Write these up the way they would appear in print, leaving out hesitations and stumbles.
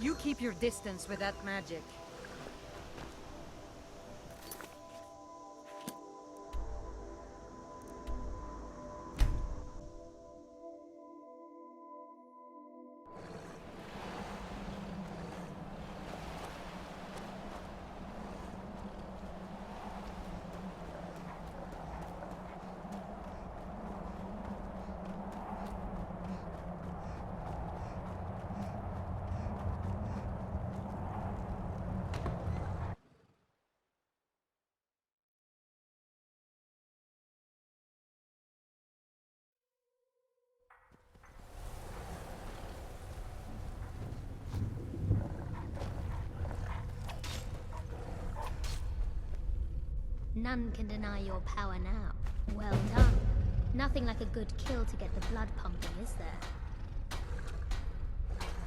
You keep your distance with that magic. None can deny your power now. Well done. Nothing like a good kill to get the blood pumping, is there?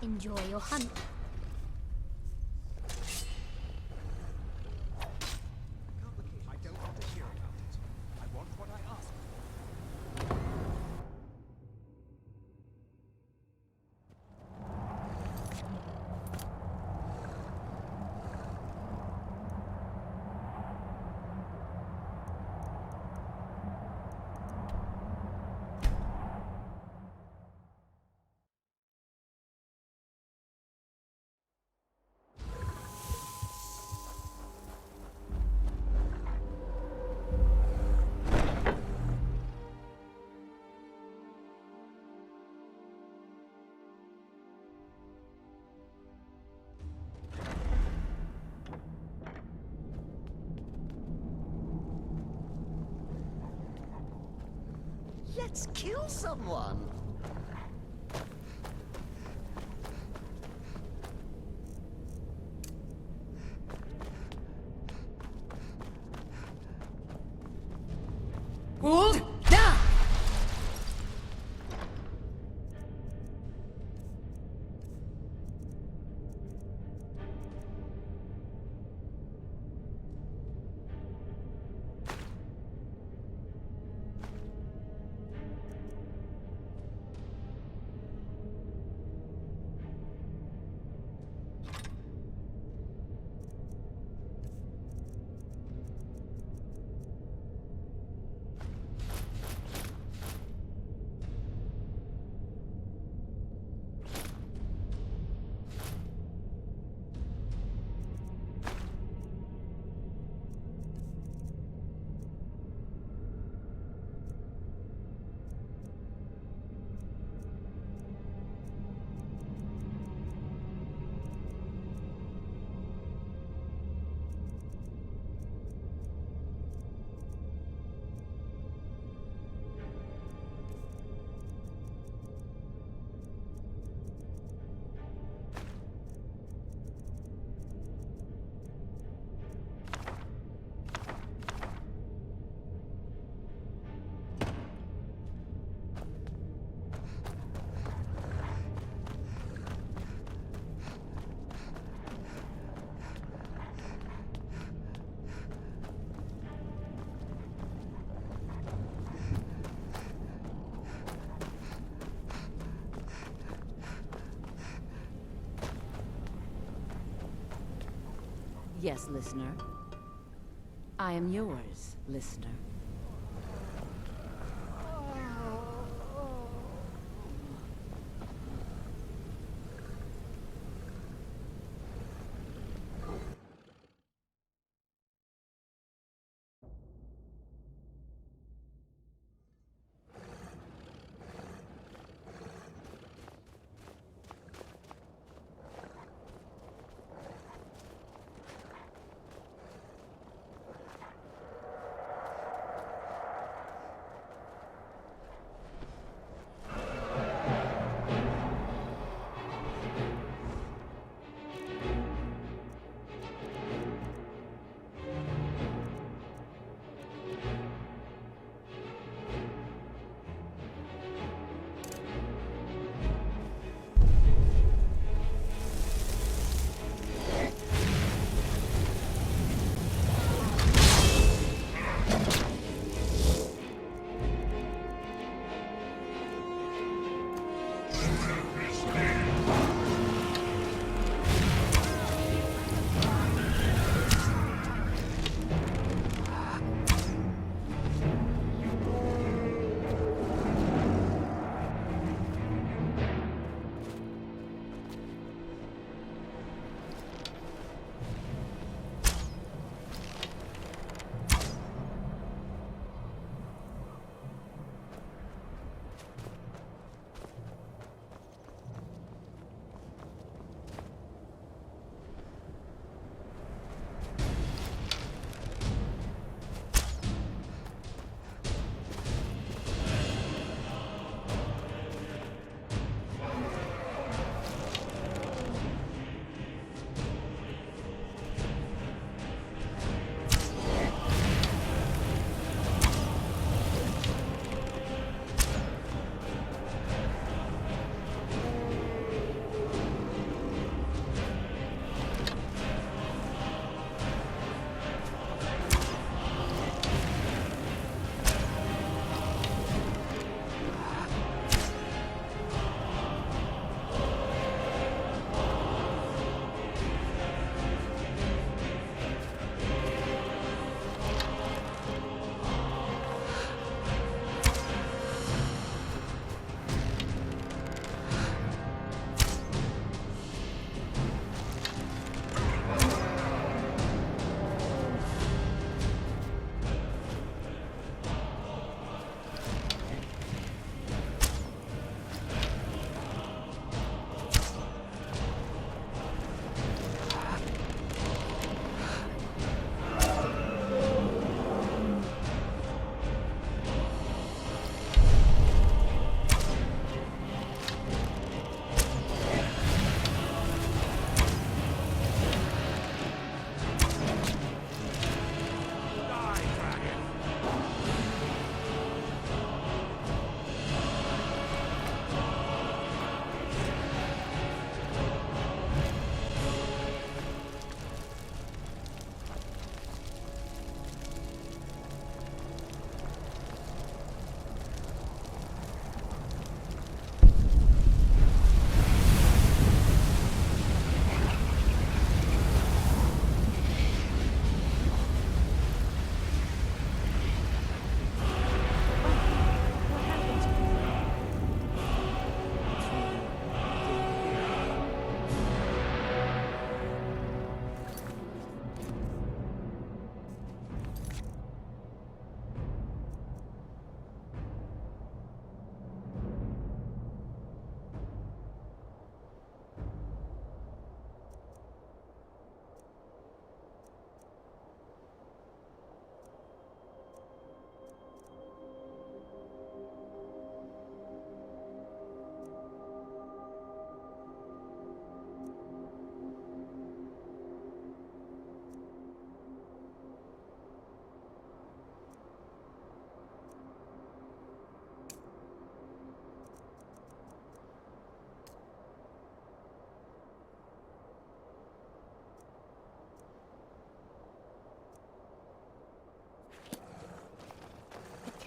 Enjoy your hunt. I don't want to hear about it. I want what I asked for. Let's kill someone! Hold down! Yes, listener. I am yours, listener.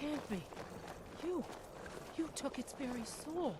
can't be. You took its very soul.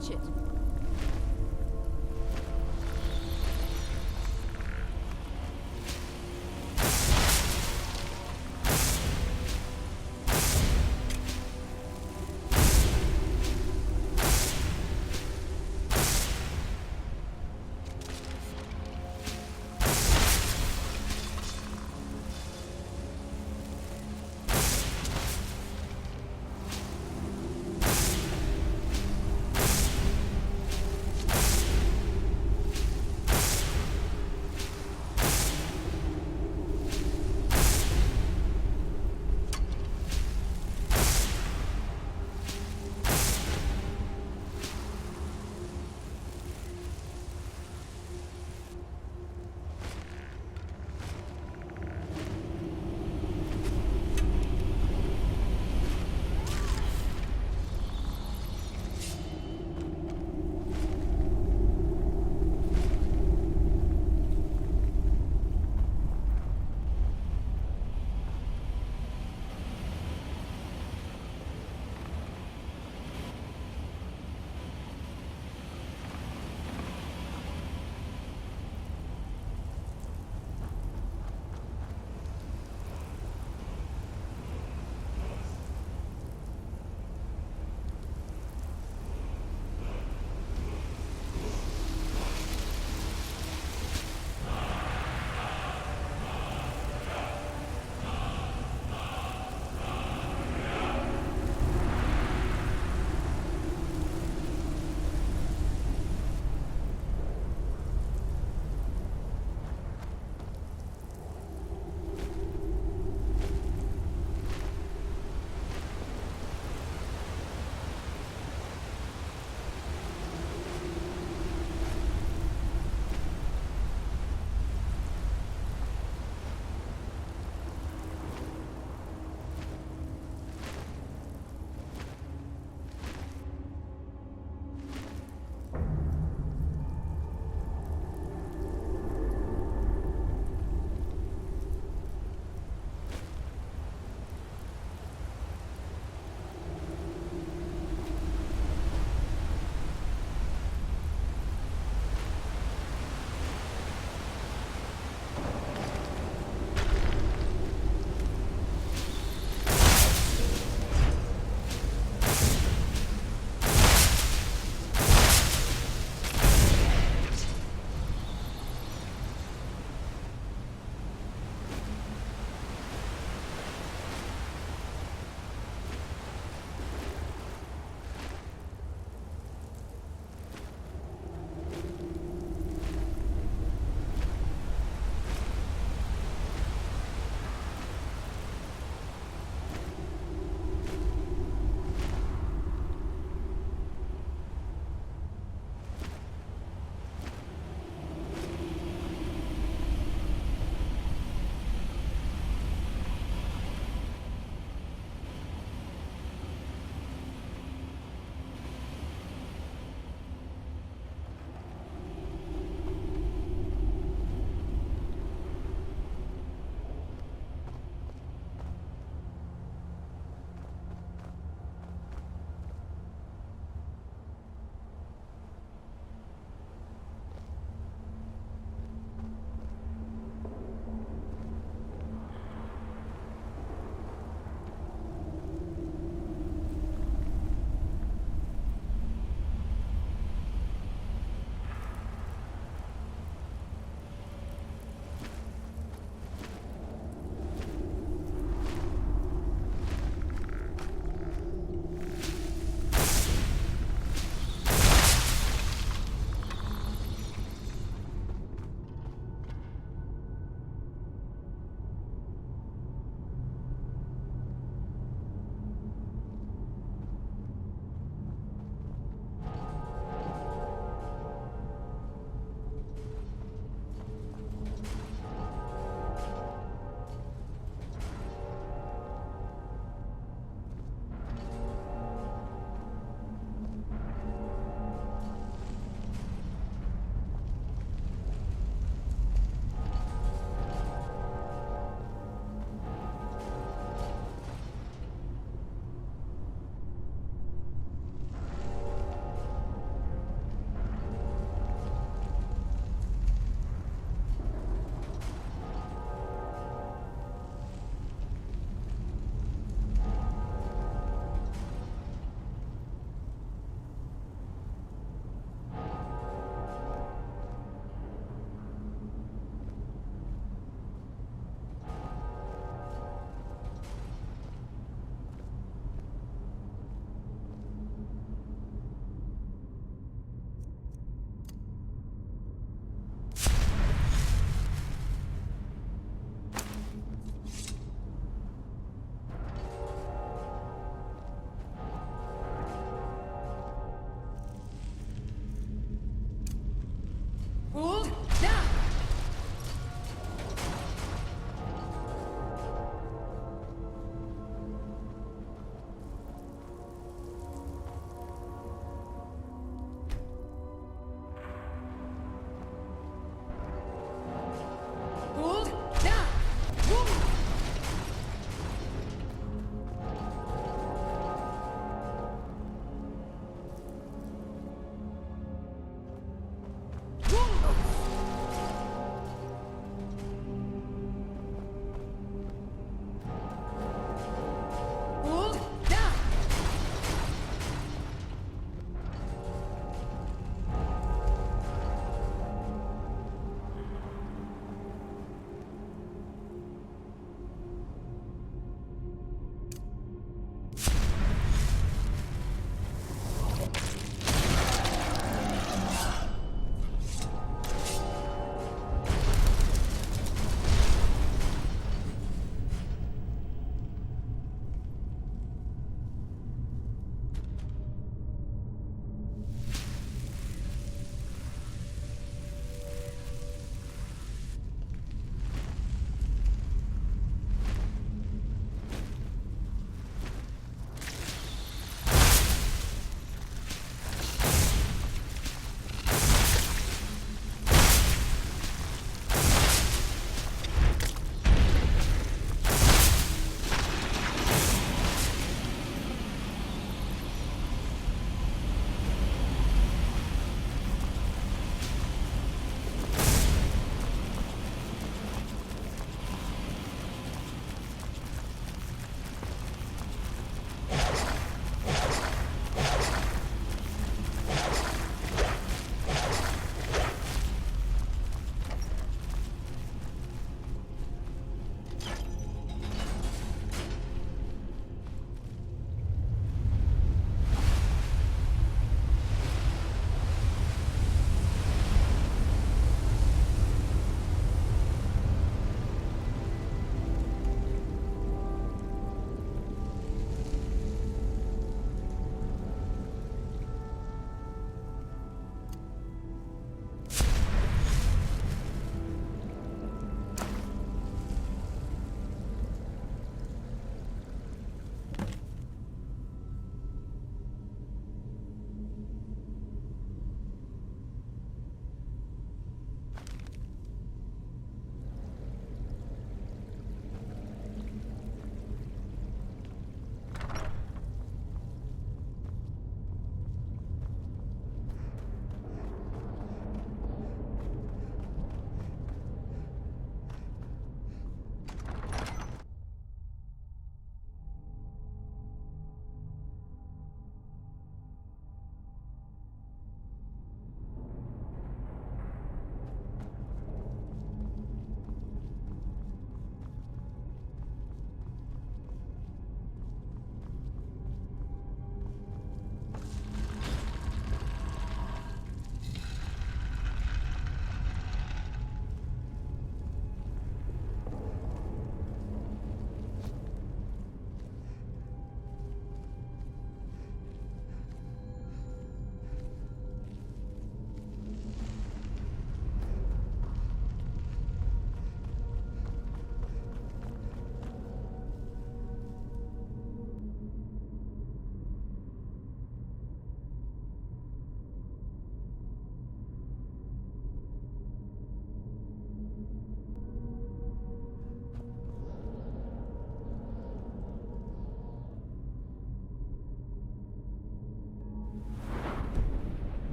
touch it.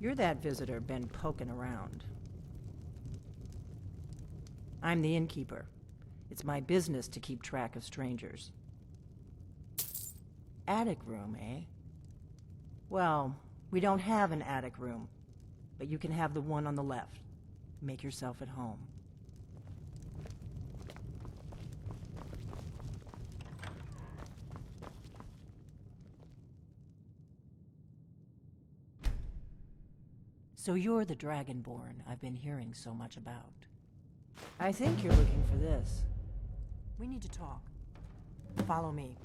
You're that visitor been poking around. I'm the innkeeper. It's my business to keep track of strangers. Attic room, eh? Well, we don't have an attic room, but you can have the one on the left. Make yourself at home. So you're the Dragonborn I've been hearing so much about. I think you're looking for this. We need to talk. Follow me.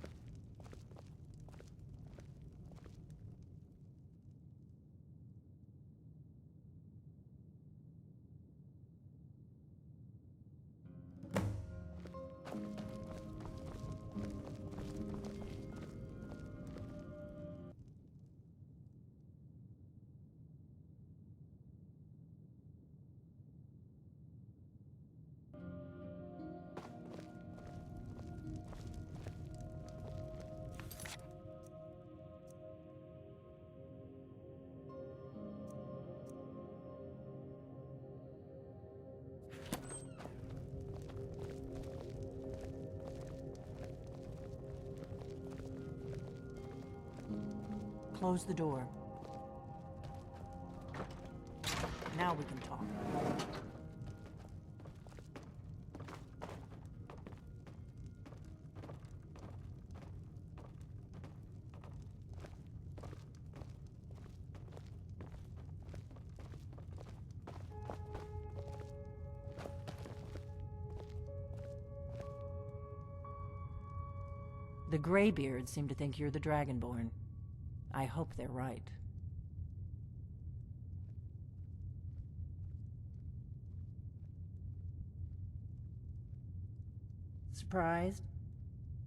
Close the door. Now we can talk. The Greybeards seem to think you're the Dragonborn. I hope they're right. Surprised?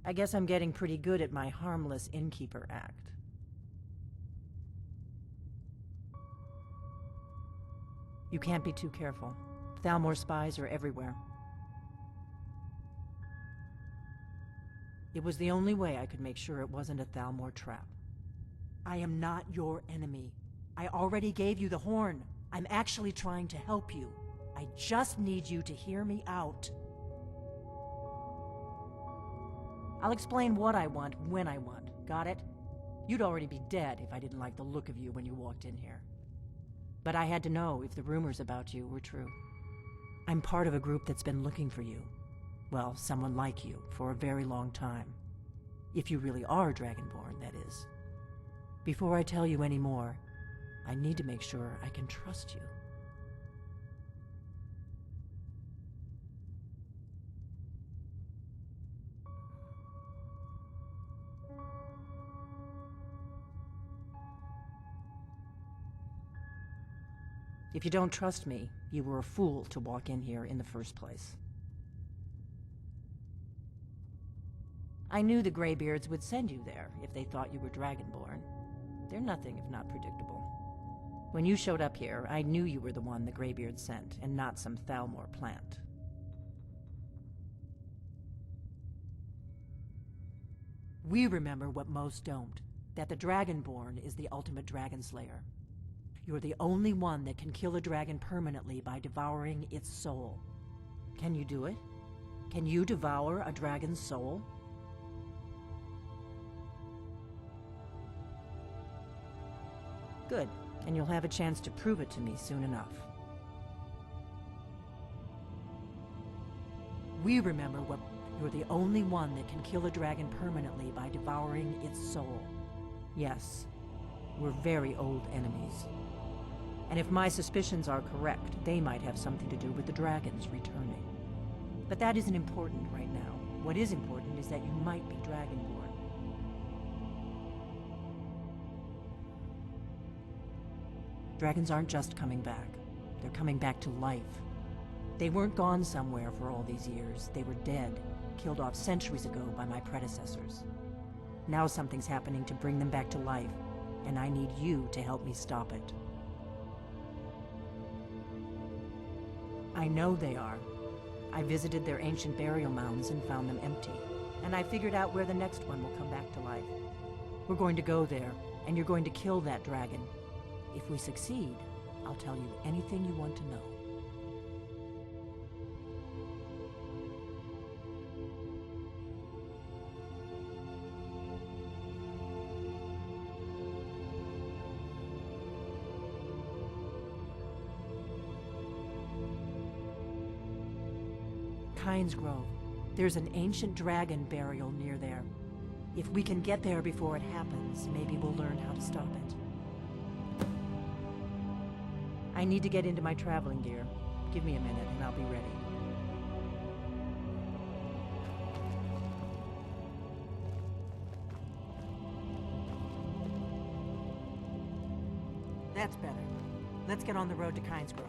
I guess I'm getting pretty good at my harmless innkeeper act. You can't be too careful. Thalmor spies are everywhere. It was the only way I could make sure it wasn't a Thalmor trap. I am not your enemy. I already gave you the horn. I'm actually trying to help you. I just need you to hear me out. I'll explain what I want when I want. Got it? You'd already be dead if I didn't like the look of you when you walked in here. But I had to know if the rumors about you were true. I'm part of a group that's been looking for you. Well, someone like you, for a very long time. If you really are Dragonborn, that is. Before I tell you any more, I need to make sure I can trust you. If you don't trust me, you were a fool to walk in here in the first place. I knew the Greybeards would send you there if they thought you were Dragonborn. They're nothing if not predictable. When you showed up here, I knew you were the one the Greybeards sent, and not some Thalmor plant. We remember what most don't, that the Dragonborn is the ultimate dragon slayer. You're the only one that can kill a dragon permanently by devouring its soul. Can you do it? Can you devour a dragon's soul? Good, and you'll have a chance to prove it to me soon enough. We remember what you're the only one that can kill a dragon permanently by devouring its soul. Yes, we're very old enemies. And if my suspicions are correct, they might have something to do with the dragons returning. But that isn't important right now. What is important is that you might be Dragonborn. Dragons aren't just coming back. They're coming back to life. They weren't gone somewhere for all these years. They were dead, killed off centuries ago by my predecessors. Now something's happening to bring them back to life, and I need you to help me stop it. I know they are. I visited their ancient burial mounds and found them empty, and I figured out where the next one will come back to life. We're going to go there, and you're going to kill that dragon. If we succeed, I'll tell you anything you want to know. Kynes Grove. There's an ancient dragon burial near there. If we can get there before it happens, maybe we'll learn how to stop it. I need to get into my traveling gear. Give me a minute and I'll be ready. That's better. Let's get on the road to Kynes Grove.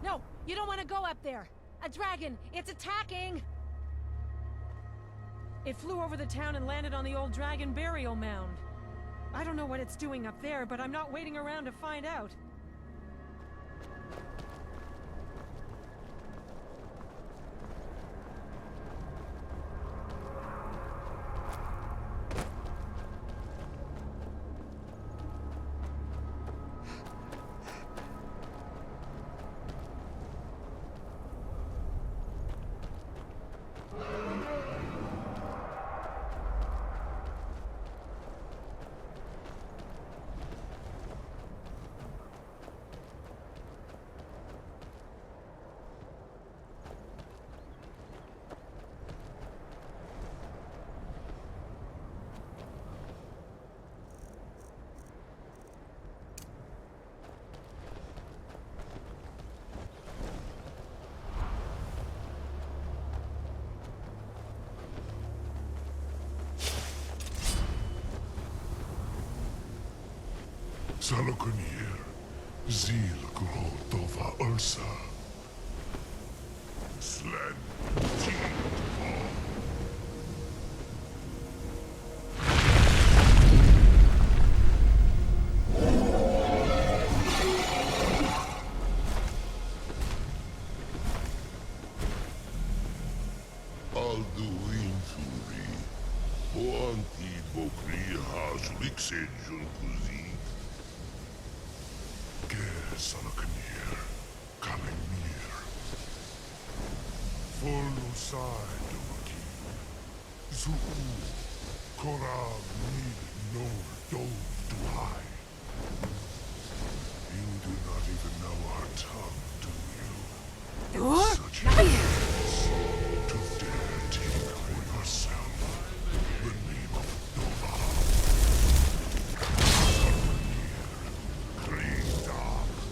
No, you don't want to go up there. A dragon, it's attacking! It flew over the town and landed on the old dragon burial mound. I don't know what it's doing up there, but I'm not waiting around to find out. Salokonier, Zil Grotova Ursa. Slen Tifa. Alduin Furi. Boanti Bokri Hazlik Kuzi. Salaknir, Kalimir. Folusai Dumaki. Zuku, Korab need no dove to hide. You do not even know our tongue, do you? Such arrogance to dare take for yourself the name of Dova. Salaknir, Krida.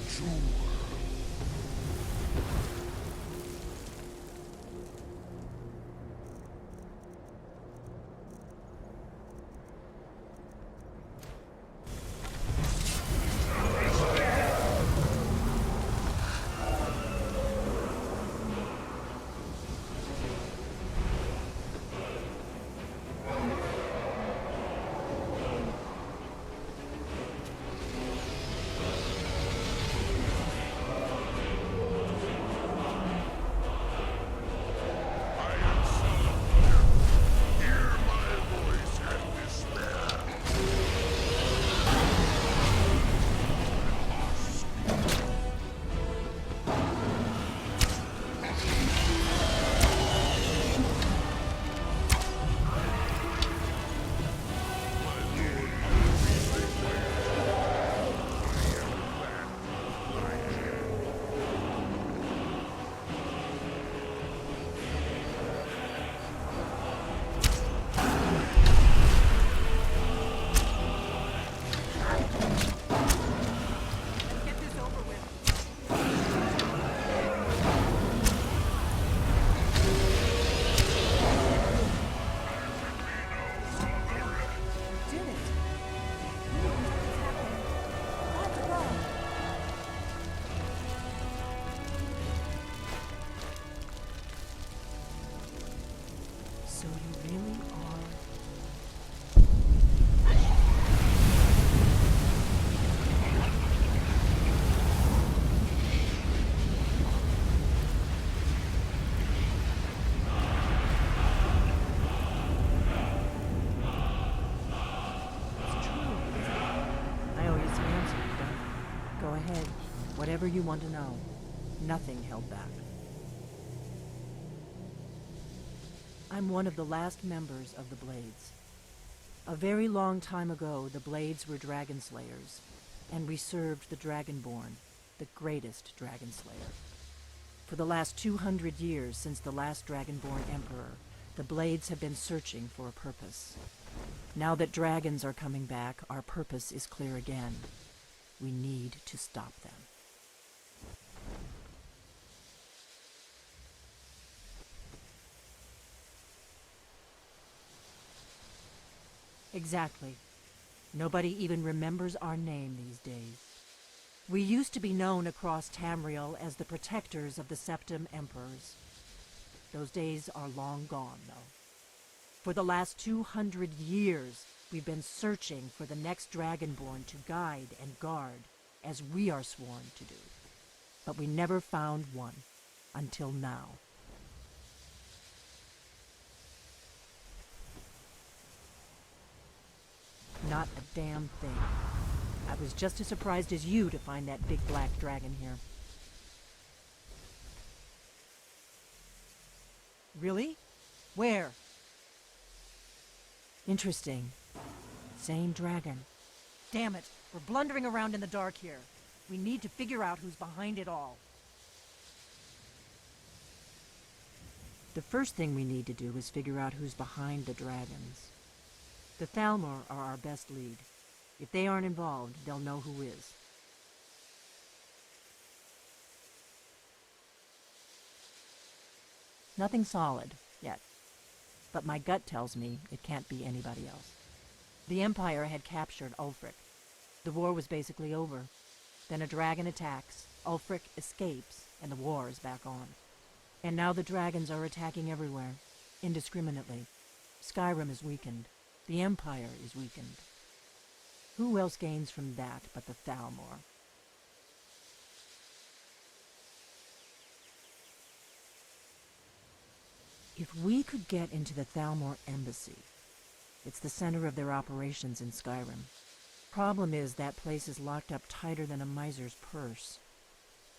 Sure. So you really are... It's true, isn't it? I owe you some answers, but go ahead. Whatever you want to know. Nothing held back. I'm one of the last members of the Blades. A very long time ago, the Blades were dragon slayers, and we served the Dragonborn, the greatest dragon slayer. For the last 200 years since the last Dragonborn Emperor, the Blades have been searching for a purpose. Now that dragons are coming back, our purpose is clear again. We need to stop them. Exactly. Nobody even remembers our name these days. We used to be known across Tamriel as the protectors of the Septim Emperors. Those days are long gone, though. For the last 200 years, we've been searching for the next Dragonborn to guide and guard, as we are sworn to do. But we never found one, until now. Not a damn thing. I was just as surprised as you to find that big black dragon here. Really? Where? Interesting. Same dragon. Damn it, we're blundering around in the dark here. We need to figure out who's behind it all. The first thing we need to do is figure out who's behind the dragons. The Thalmor are our best lead. If they aren't involved, they'll know who is. Nothing solid, yet. But my gut tells me it can't be anybody else. The Empire had captured Ulfric. The war was basically over. Then a dragon attacks, Ulfric escapes, and the war is back on. And now the dragons are attacking everywhere, indiscriminately. Skyrim is weakened. The Empire is weakened. Who else gains from that but the Thalmor? If we could get into the Thalmor embassy, it's the center of their operations in Skyrim. Problem is, that place is locked up tighter than a miser's purse.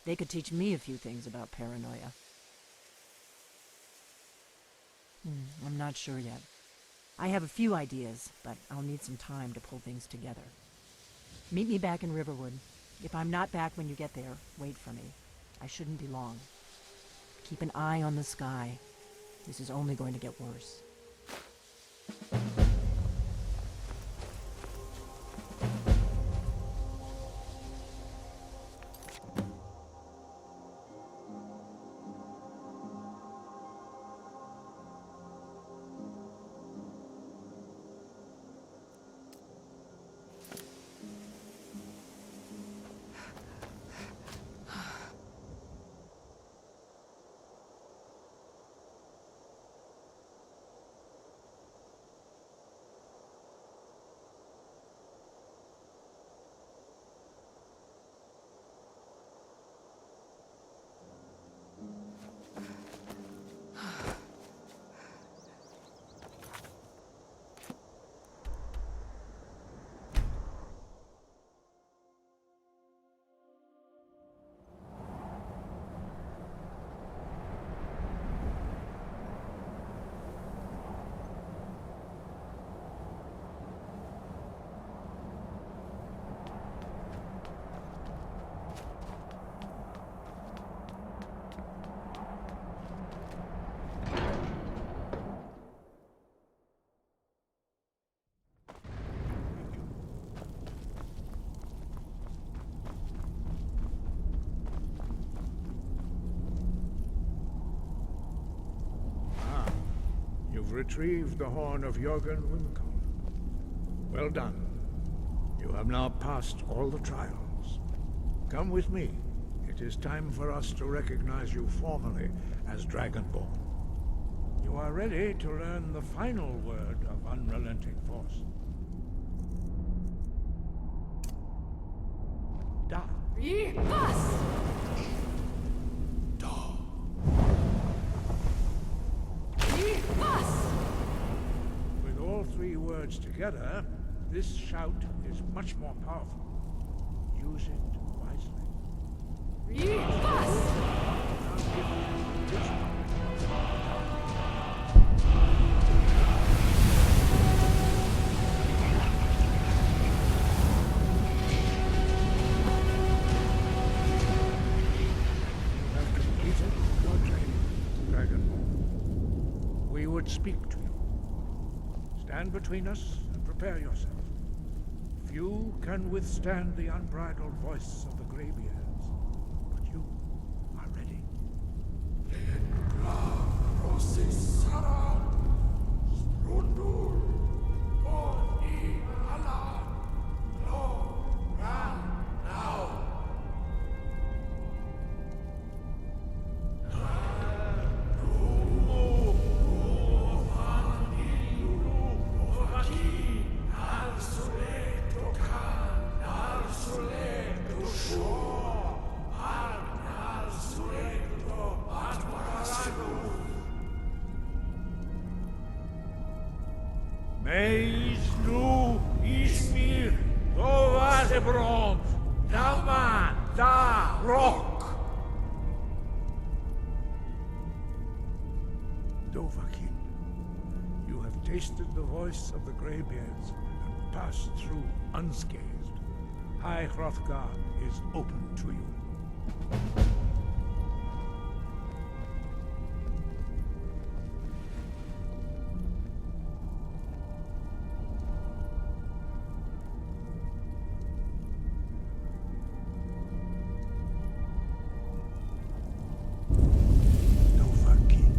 They could teach me a few things about paranoia. I'm not sure yet. I have a few ideas, but I'll need some time to pull things together. Meet me back in Riverwood. If I'm not back when you get there, wait for me. I shouldn't be long. Keep an eye on the sky. This is only going to get worse. You've retrieved the horn of Jörgen Wimkel. Well done. You have now passed all the trials. Come with me. It is time for us to recognize you formally as Dragonborn. You are ready to learn the final word of unrelenting force. Da. Fus! Fus! With all three words together, this shout is much more powerful. Use it wisely. Fus! You have completed your training, Dragonborn. We would speak to you. Stand between us and prepare yourself. Few can withstand the unbridled voice of the Greybeards, but you are ready. Meis nu ismir Dovadebrom Nama da Rock. Dovahkiin, you have tasted the voice of the Greybeards and passed through unscathed. High Hrothgar is open to you. Dovahkiin.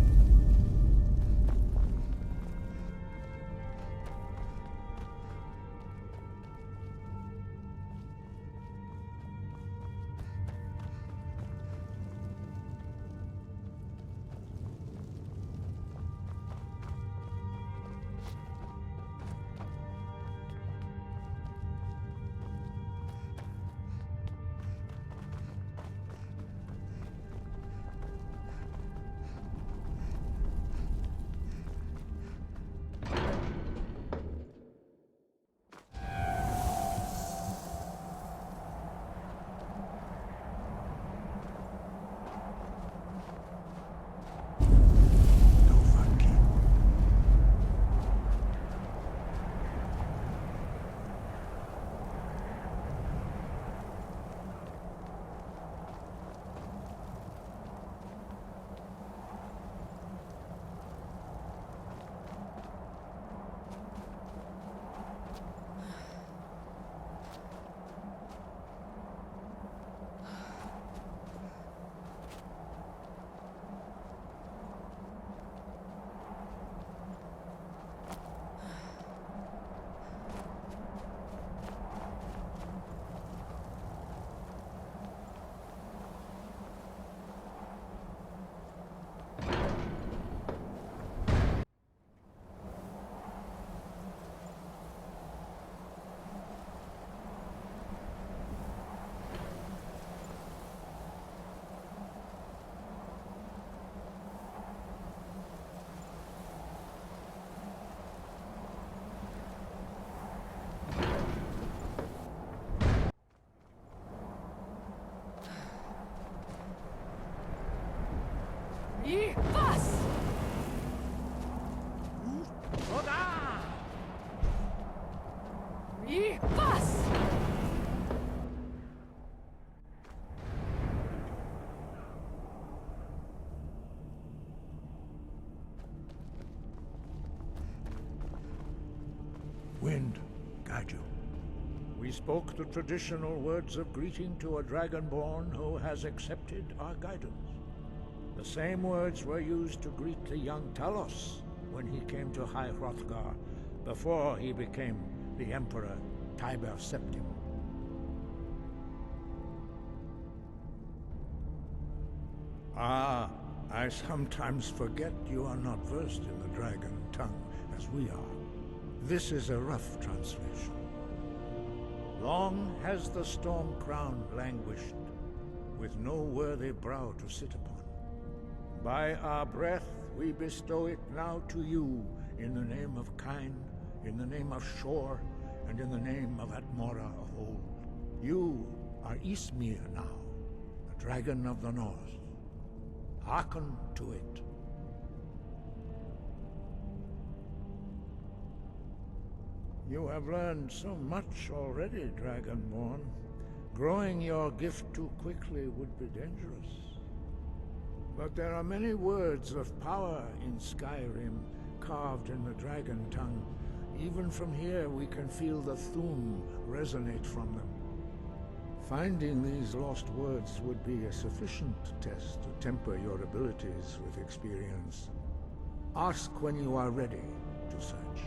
Dovahkiin. Fus! Fus! Wind, guide you. We spoke the traditional words of greeting to a Dragonborn who has accepted our guidance. The same words were used to greet the young Talos when he came to High Hrothgar, before he became the Emperor Tiber Septim. Ah, I sometimes forget you are not versed in the dragon tongue as we are. This is a rough translation. Long has the storm crown languished, with no worthy brow to sit upon. By our breath we bestow it now to you, in the name of Kine, in the name of Shore, and in the name of Atmora of old. You are Ismir now, the dragon of the north. Hearken to it. You have learned so much already, Dragonborn. Growing your gift too quickly would be dangerous. But there are many words of power in Skyrim, carved in the dragon tongue. Even from here we can feel the Thum resonate from them. Finding these lost words would be a sufficient test to temper your abilities with experience. Ask when you are ready to search.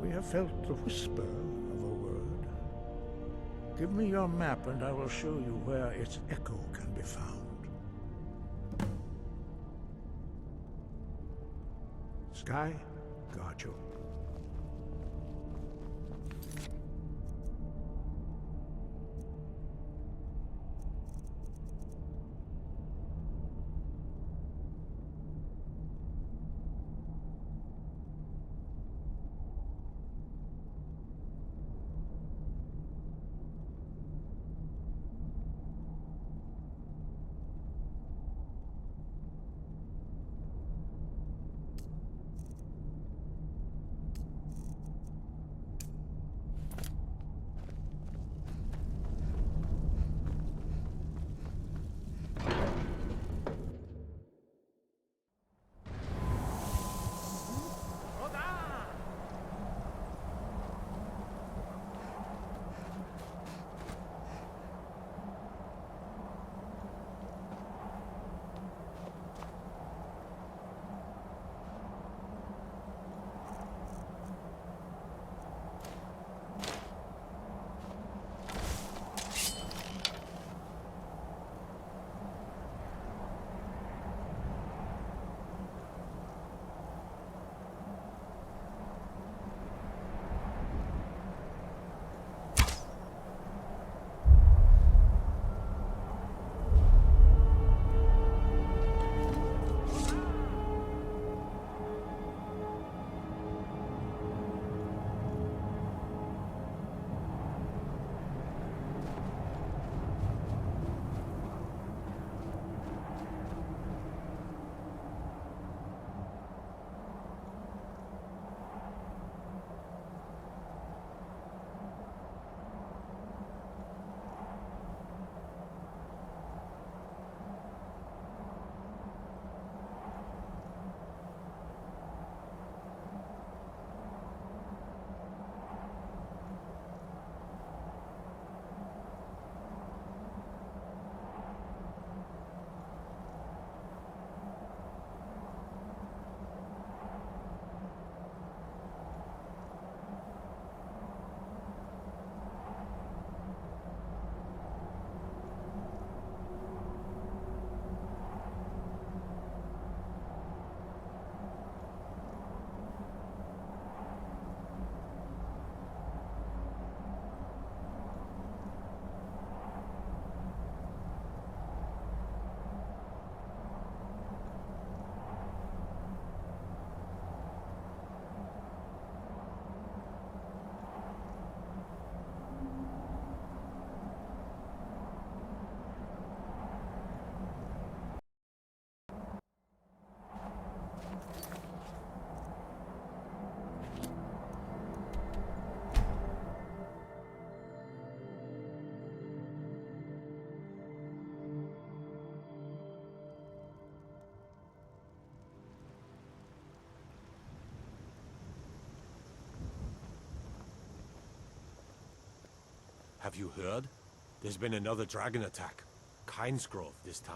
We have felt the whisper of a word. Give me your map and I will show you where its echo can be found. Sky, guard you. Have you heard? There's been another dragon attack. Kinesgrove this time.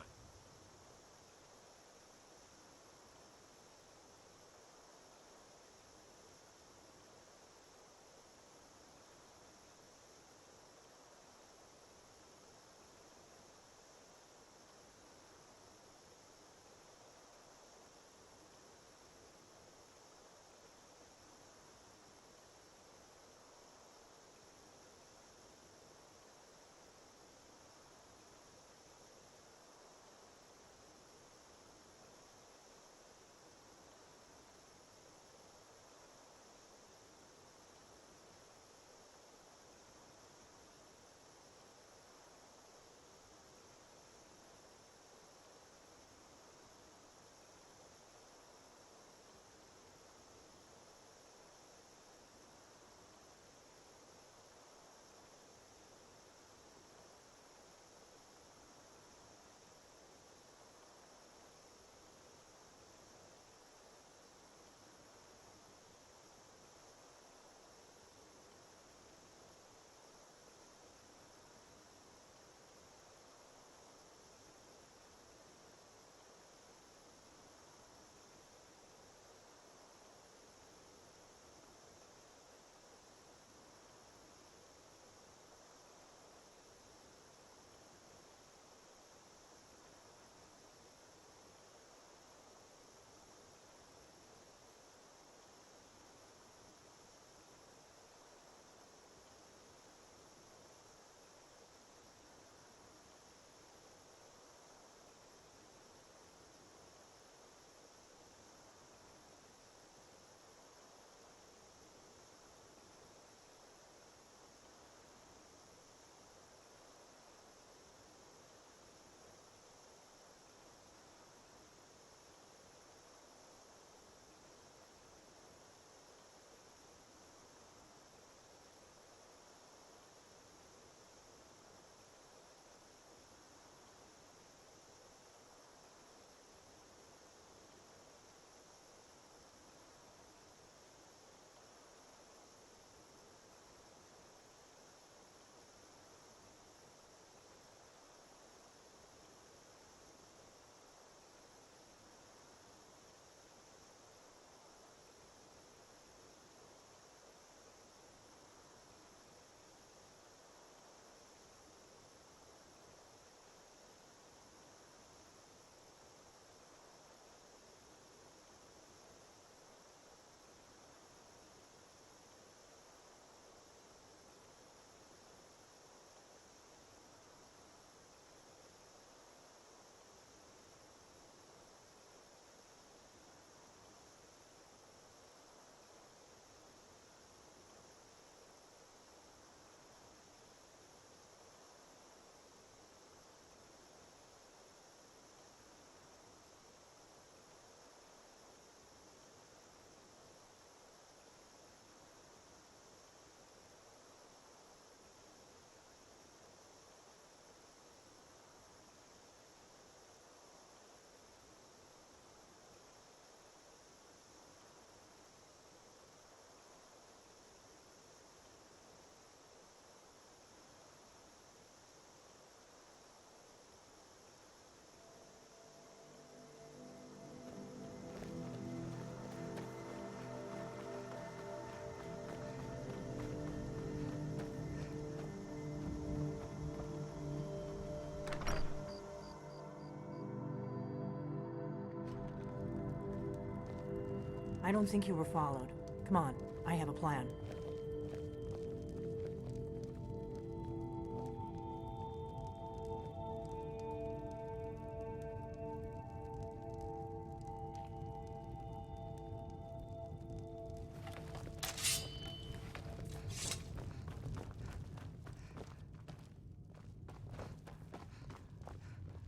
I don't think you were followed. Come on, I have a plan.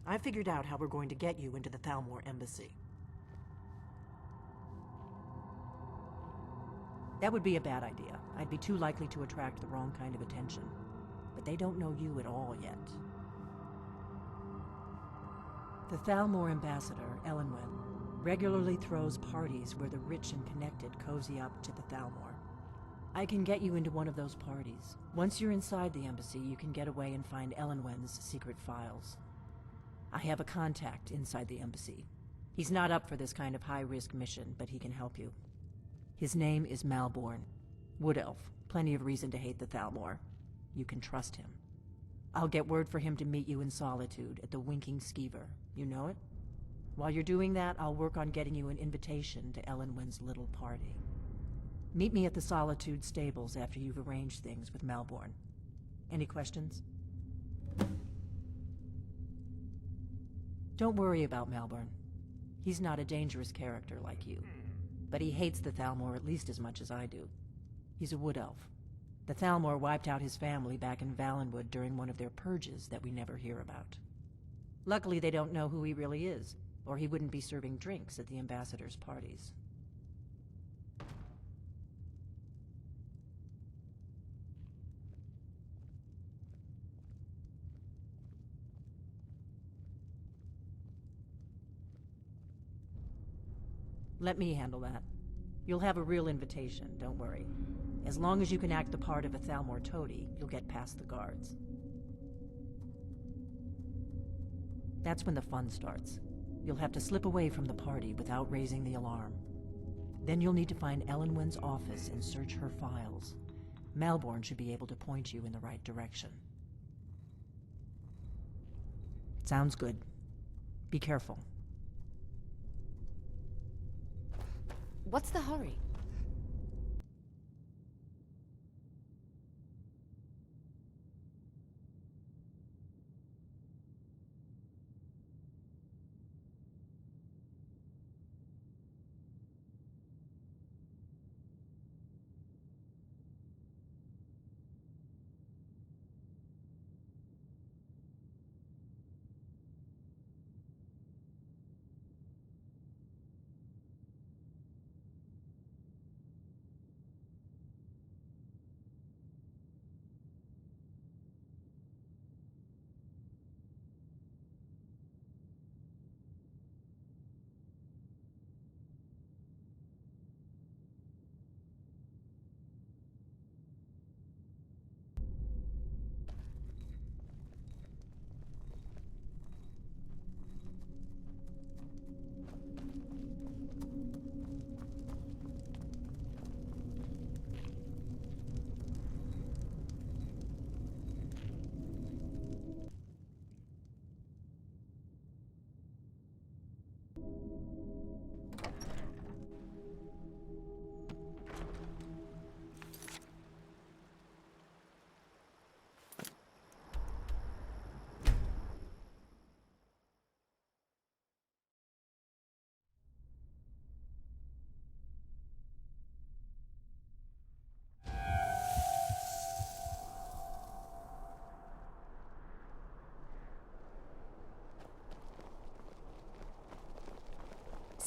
I figured out how we're going to get you into the Thalmor embassy. That would be a bad idea. I'd be too likely to attract the wrong kind of attention. But they don't know you at all yet. The Thalmor ambassador, Elenwen, regularly throws parties where the rich and connected cozy up to the Thalmor. I can get you into one of those parties. Once you're inside the embassy, you can get away and find Elenwen's secret files. I have a contact inside the embassy. He's not up for this kind of high-risk mission, but he can help you. His name is Malborn. Wood Elf. Plenty of reason to hate the Thalmor. You can trust him. I'll get word for him to meet you in Solitude at the Winking Skeever. You know it? While you're doing that, I'll work on getting you an invitation to Elenwen's little party. Meet me at the Solitude stables after you've arranged things with Malborn. Any questions? Don't worry about Malborn. He's not a dangerous character like you. But he hates the Thalmor at least as much as I do. He's a wood elf. The Thalmor wiped out his family back in Valenwood during one of their purges that we never hear about. Luckily, they don't know who he really is, or he wouldn't be serving drinks at the ambassador's parties. Let me handle that. You'll have a real invitation, don't worry. As long as you can act the part of a Thalmor toady, you'll get past the guards. That's when the fun starts. You'll have to slip away from the party without raising the alarm. Then you'll need to find Elenwen's office and search her files. Malborn should be able to point you in the right direction. Sounds good. Be careful. What's the hurry?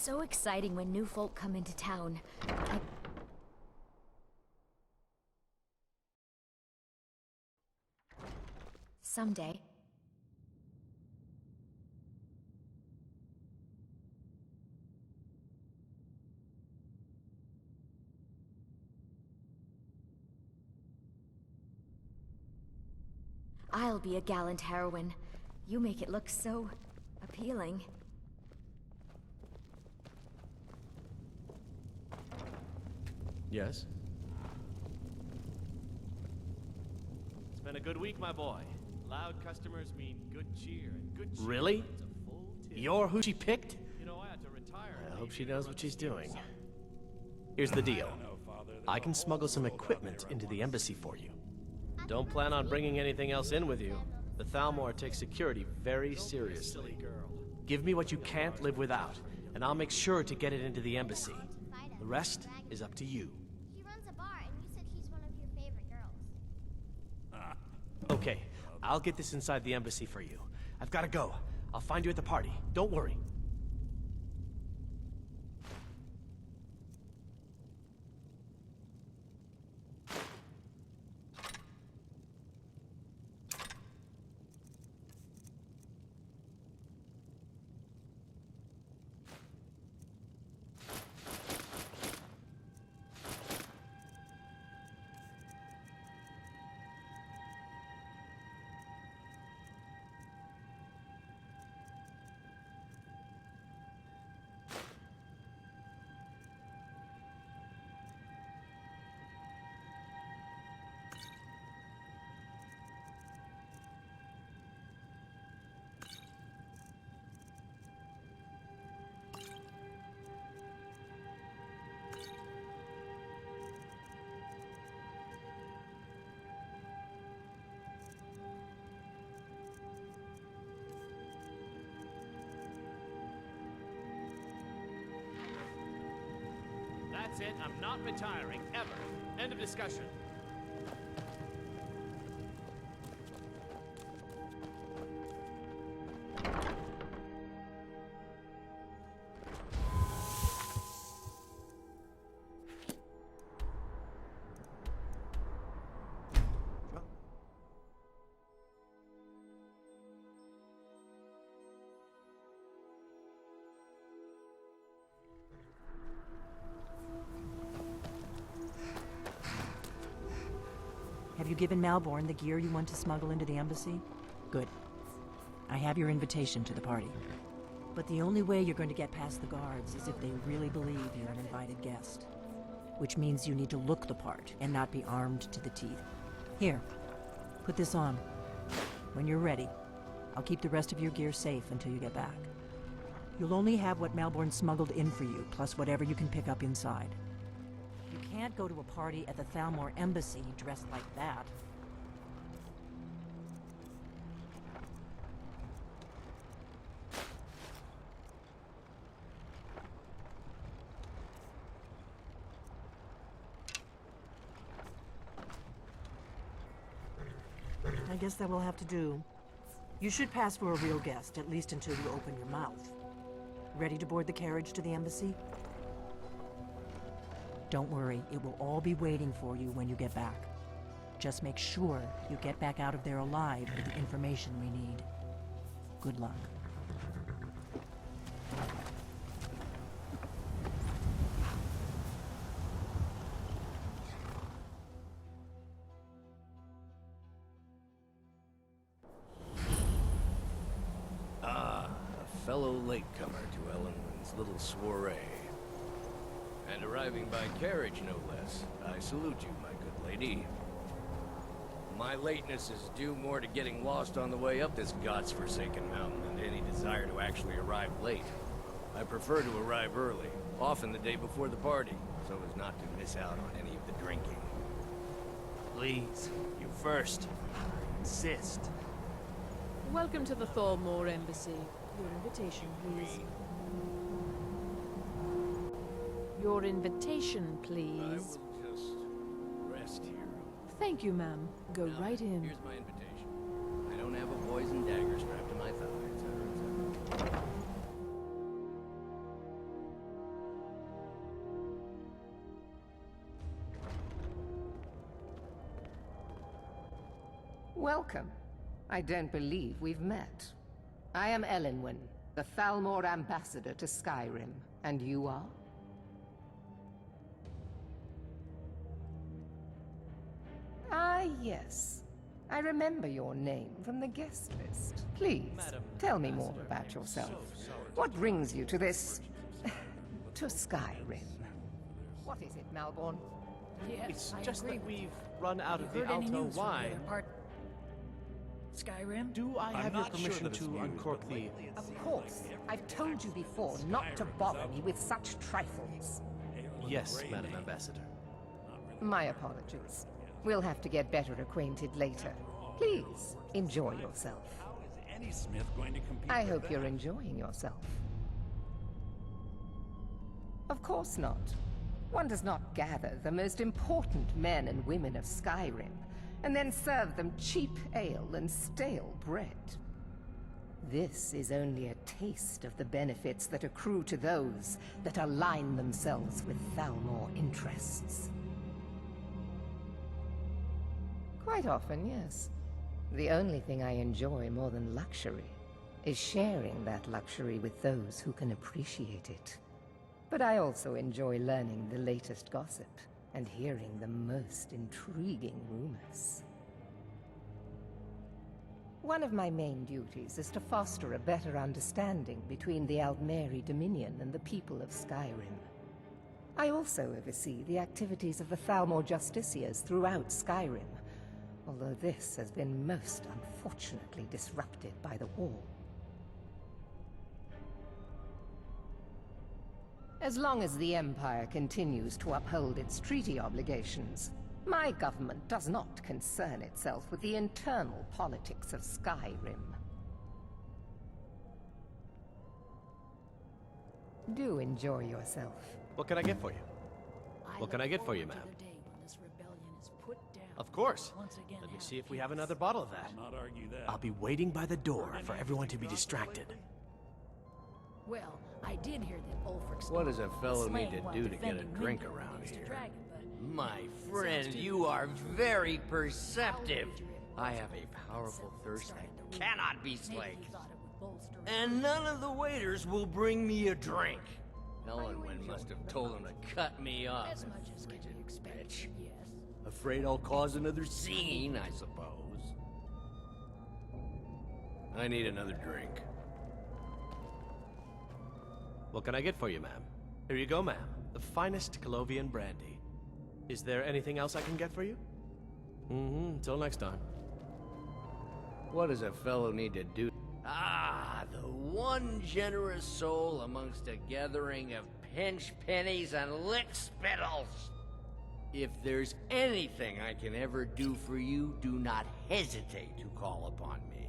So exciting when new folk come into town. Someday. I'll be a gallant heroine. You make it look so appealing. Yes? It's been a good week, my boy. Loud customers mean good cheer, and good cheer Really? means a full tip. You're who she picked? You know, I had to retire. I hope she knows what she's doing. Here's the deal. I can smuggle some equipment into the embassy for you. Don't plan on bringing anything else in with you. The Thalmor takes security very seriously. Give me what you can't live without, and I'll make sure to get it into the embassy. The rest is up to you. He runs a bar, and you said he's one of your favorite girls. Okay, I'll get this inside the embassy for you. I've got to go. I'll find you at the party. Don't worry. That's it. I'm not retiring, ever. End of discussion. Have you given Malborn the gear you want to smuggle into the embassy? Good. I have your invitation to the party. But the only way you're going to get past the guards is if they really believe you're an invited guest. Which means you need to look the part and not be armed to the teeth. Here, put this on. When you're ready, I'll keep the rest of your gear safe until you get back. You'll only have what Malborn smuggled in for you, plus whatever you can pick up inside. You can't go to a party at the Thalmor embassy dressed like that. I guess that will have to do. You should pass for a real guest, at least until you open your mouth. Ready to board the carriage to the embassy? Don't worry, it will all be waiting for you when you get back. Just make sure you get back out of there alive with the information we need. Good luck. A fellow latecomer to Ellenwood's little soiree. And arriving by carriage, no less. I salute you, my good lady. My lateness is due more to getting lost on the way up this god's-forsaken mountain than to any desire to actually arrive late. I prefer to arrive early, often the day before the party, so as not to miss out on any of the drinking. Please, you first. I insist. Welcome to the Thalmor Embassy. Your invitation, please. Your invitation, please. I will just rest here. Thank you, ma'am. Go right in. Here's my invitation. I don't have a poison dagger strapped to my thigh, etc., etc. Welcome. I don't believe we've met. I am Elenwen, the Thalmor ambassador to Skyrim, and you are? Ah, yes. I remember your name from the guest list. Please, tell me more about yourself. What brings you to this... to Skyrim? What is it, Malborn? It's just that we've run out of the Alto wine. Skyrim? Do I have your permission to uncork the... Of course. I've told you before not to bother me with such trifles. Yes, Madam Ambassador. My apologies. We'll have to get better acquainted later. Please, enjoy yourself. Any Smith going to compete I with hope that? you're enjoying yourself. Of course not. One does not gather the most important men and women of Skyrim, and then serve them cheap ale and stale bread. This is only a taste of the benefits that accrue to those that align themselves with Thalmor interests. Quite often, yes. The only thing I enjoy more than luxury is sharing that luxury with those who can appreciate it. But I also enjoy learning the latest gossip and hearing the most intriguing rumors. One of my main duties is to foster a better understanding between the Aldmeri Dominion and the people of Skyrim. I also oversee the activities of the Thalmor Justiciars throughout Skyrim, although this has been most unfortunately disrupted by the war. As long as the Empire continues to uphold its treaty obligations, my government does not concern itself with the internal politics of Skyrim. Do enjoy yourself. What can I get for you? What can I get for you, ma'am? Of course. Let me see if we have another bottle of that. Not argue that. I'll be waiting by the door for everyone to be distracted. Well, I did hear that Ulfric's What does a fellow slain need to while do to get a defending drink Ringdale around against a here? dragon, but My friend, you are very perceptive. I have a powerful thirst that cannot be slaked. And none of the waiters will bring me a drink. Ellenwyn must have told him to cut me off. as much as can be expected, yes. Afraid I'll cause another scene, I suppose. I need another drink. What can I get for you, ma'am? Here you go, ma'am. The finest Colovian brandy. Is there anything else I can get for you? Until next time. What does a fellow need to do? Ah, the one generous soul amongst a gathering of pinch pennies and lick spittles. If there's anything I can ever do for you, do not hesitate to call upon me.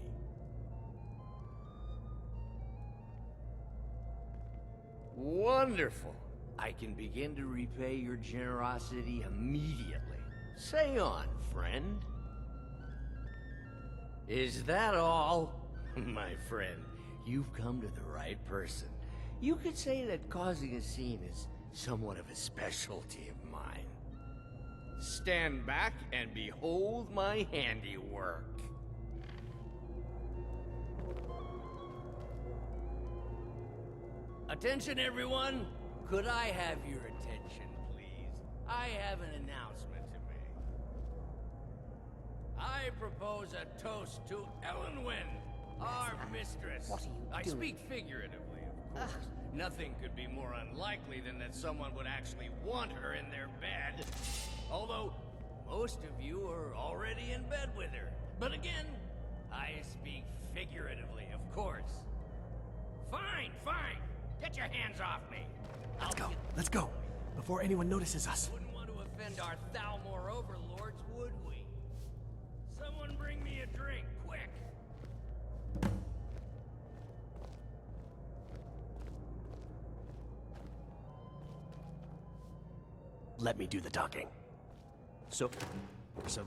Wonderful. I can begin to repay your generosity immediately. Say on, friend. Is that all? My friend, you've come to the right person. You could say that causing a scene is somewhat of a specialty of mine. Stand back and behold my handiwork. Attention, everyone! Could I have your attention, please? I have an announcement to make. I propose a toast to Ellenwyn, our mistress. What are you I doing? speak figuratively, of course. Nothing could be more unlikely than that someone would actually want her in their bed. Although, most of you are already in bed with her. But again, I speak figuratively, of course. Fine, fine. Get your hands off me. Let's go. Before anyone notices us. Wouldn't want to offend our Thalmor overlords, would we? Someone bring me a drink, quick. Let me do the talking. So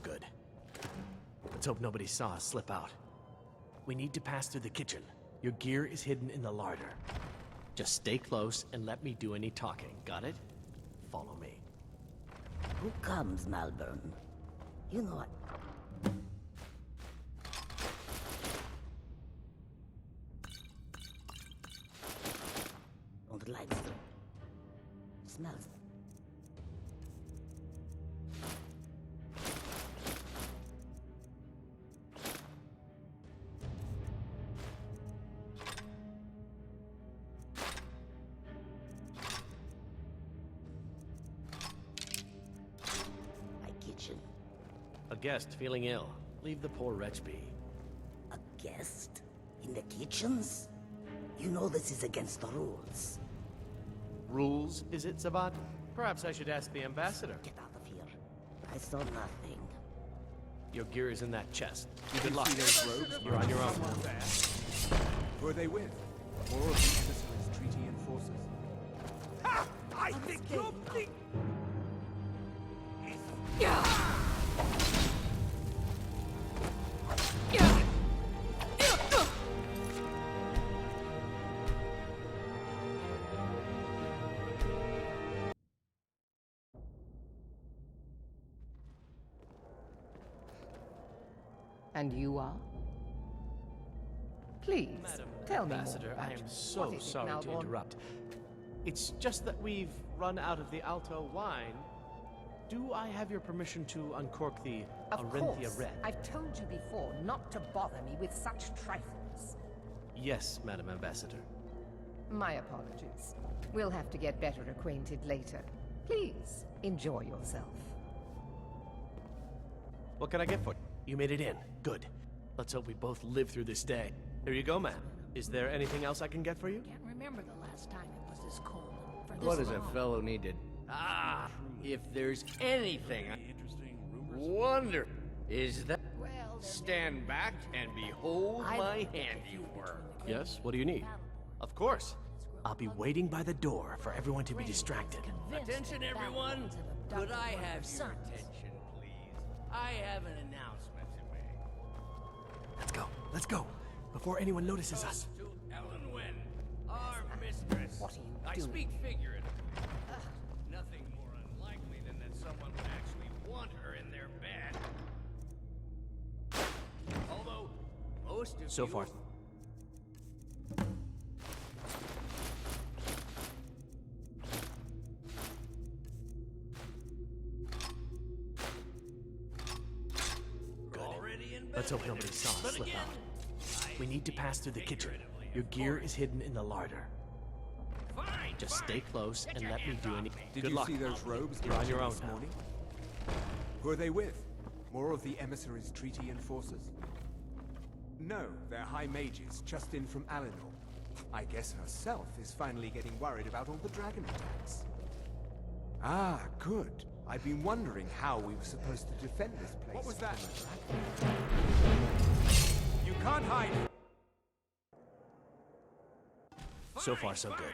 good. Let's hope nobody saw us slip out. We need to pass through the kitchen. Your gear is hidden in the larder. Just stay close and let me do any talking. Got it? Follow me. Who comes, Malvern? You know what? On the lights, though. Smells. A guest feeling ill. Leave the poor wretch be. A guest? In the kitchens? You know this is against the rules. Rules, is it, Zabad? Perhaps I should ask the ambassador. Get out of here. I saw nothing. Your gear is in that chest. You Good luck. see those robes? You're on your own. Who are they with? More of the emissaries treaty enforcers. Ha! I think you're big. And you are? Please, Madam tell me more Ambassador, about I am you. so What is it, sorry to Malborn? interrupt. It's just that we've run out of the Alto wine. Do I have your permission to uncork the Of Arenthia course. Red? I've told you before not to bother me with such trifles. Yes, Madam Ambassador. My apologies. We'll have to get better acquainted later. Please, enjoy yourself. What can I get for you? You made it in. Good. Let's hope we both live through this day. Here you go, ma'am. Is there anything else I can get for you? Can't remember the last time it was this cold. For this What does a long. fellow need to... Ah! If there's anything I wonder, is that... Stand back and behold my handiwork. Yes, what do you need? Of course. I'll be waiting by the door for everyone to be distracted. Attention, everyone! Could I have your attention, please? I have an announcement to make. Let's go. Let's go. Before anyone notices us. To Ellen Wynn, our mistress. What are you I doing? speak figuratively. Nothing more unlikely than that someone would actually want her in their bed. Although, most of So you... far. Let's hope nobody saw us slip out. We need to pass through the kitchen. Your gear is hidden in the larder. Just stay close and let me do any. Did Good you luck. see those robes You're on your own this now. morning? Who are they with? More of the emissaries treaty enforcers? No, they're high mages, just in from Alinor. I guess herself is finally getting worried about all the dragon attacks. Ah, good. I've been wondering how we were supposed to defend this place. What was that? You can't hide! So far, so good.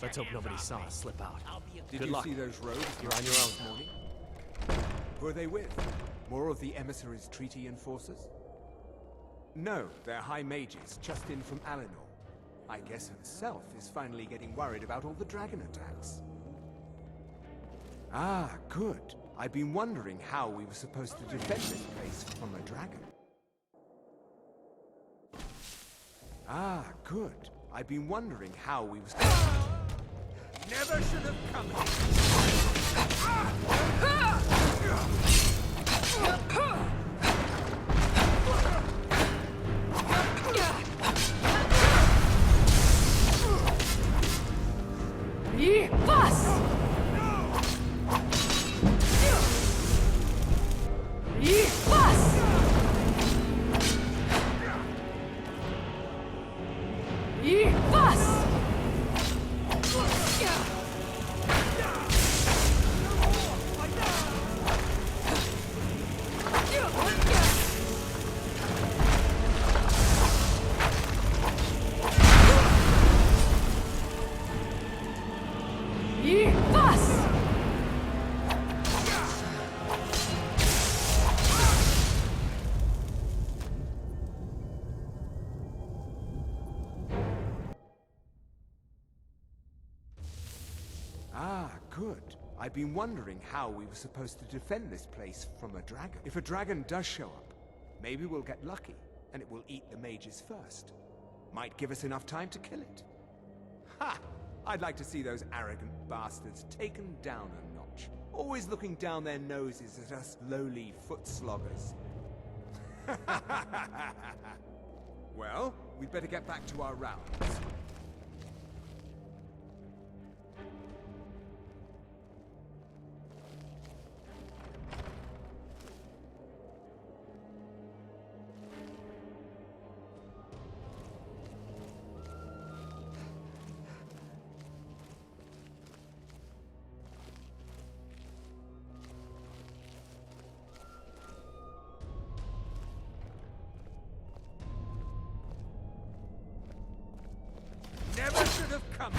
Let's hope nobody saw us slip out. Did Good you luck. see those robes? You're on your own. This morning? Who are they with? More of the emissaries treaty enforcers? No, they're high mages, just in from Alinor. I guess herself is finally getting worried about all the dragon attacks. Ah, good. I've been wondering how we were supposed to defend this place from a dragon. Ah, good. I've been wondering how we was... Never should have come Ah, good. I've been wondering how we were supposed to defend this place from a dragon. If a dragon does show up, maybe we'll get lucky, and it will eat the mages first. Might give us enough time to kill it. Ha! I'd like to see those arrogant bastards taken down a notch. Always looking down their noses at us lowly foot sloggers. Well, we'd better get back to our rounds. have come.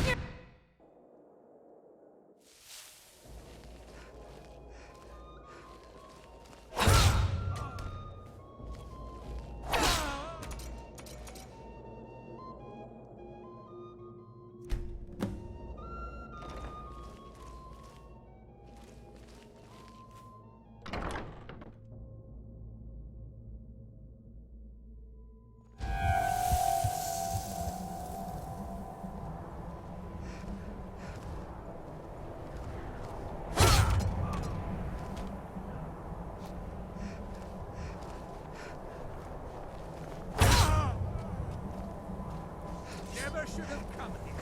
Never should have come here.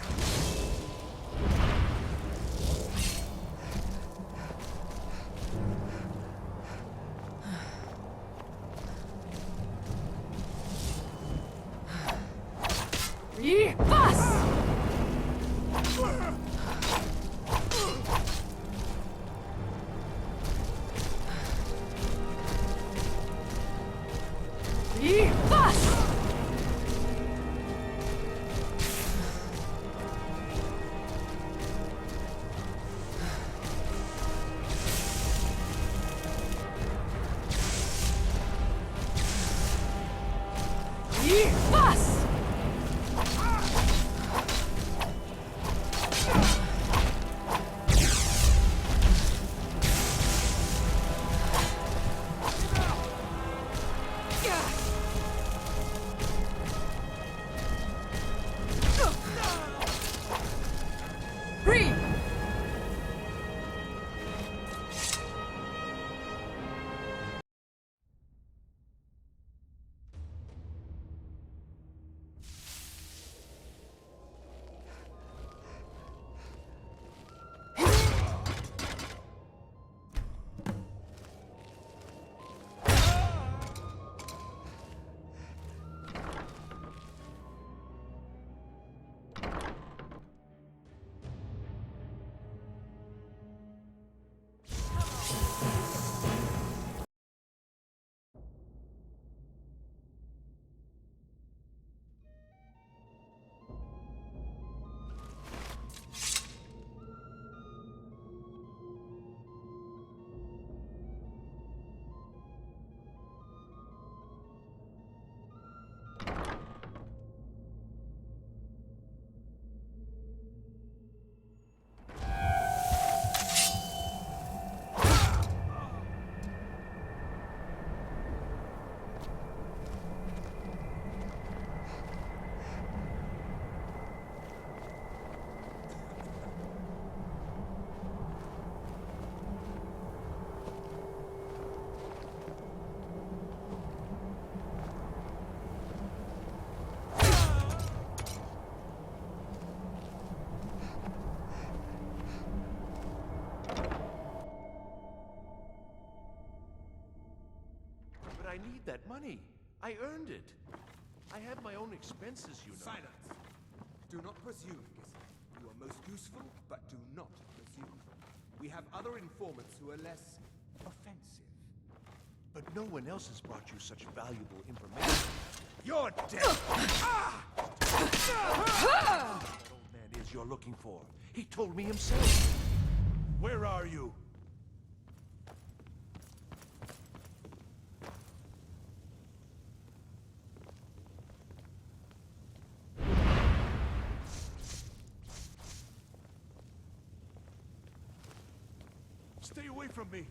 I need that money. I earned it. I have my own expenses, you know. Silence! Do not presume, Giselle. You are most useful, but do not presume. We have other informants who are less offensive. But no one else has brought you such valuable information. You're dead! That old man is you're looking for. He told me himself. Where are you? Stay away from me!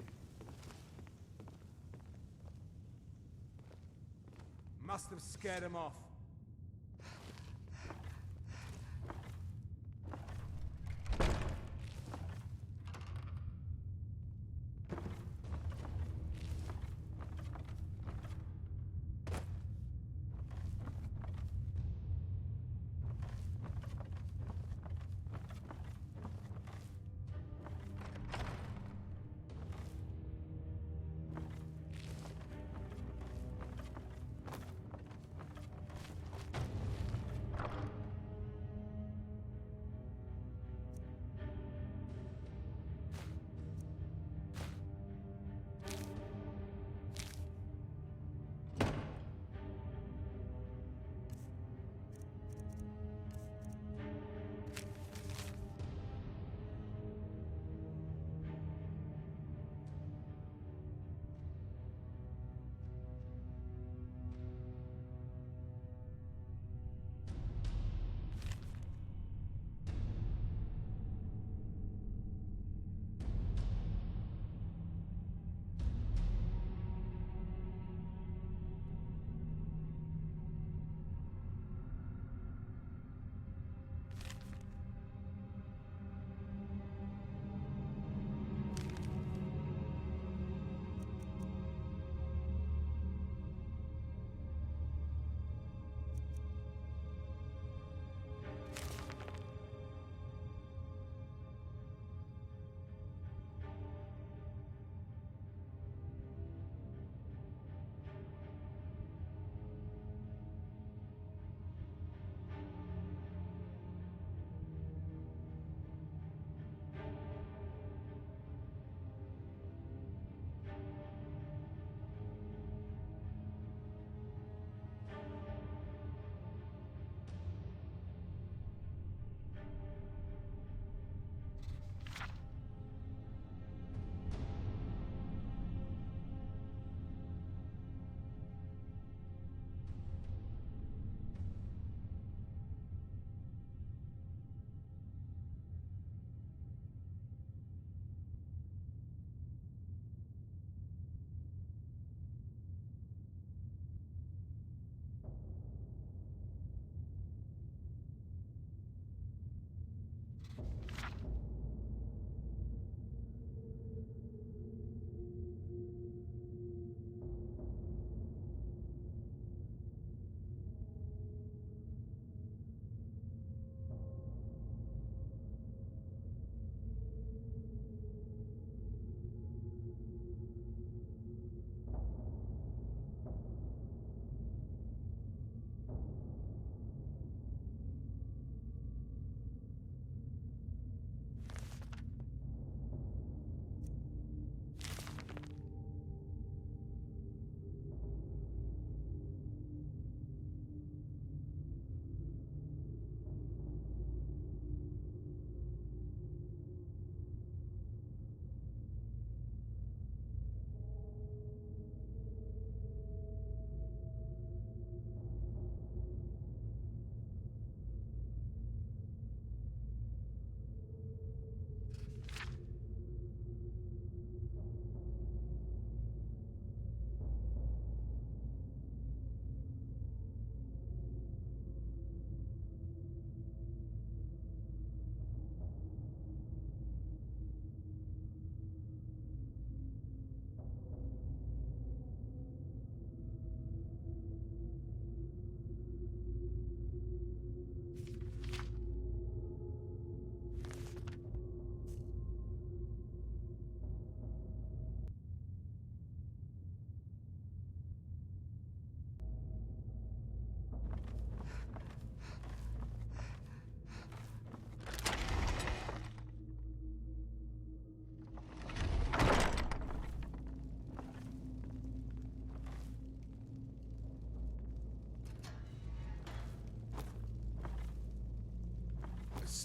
Must have scared him off.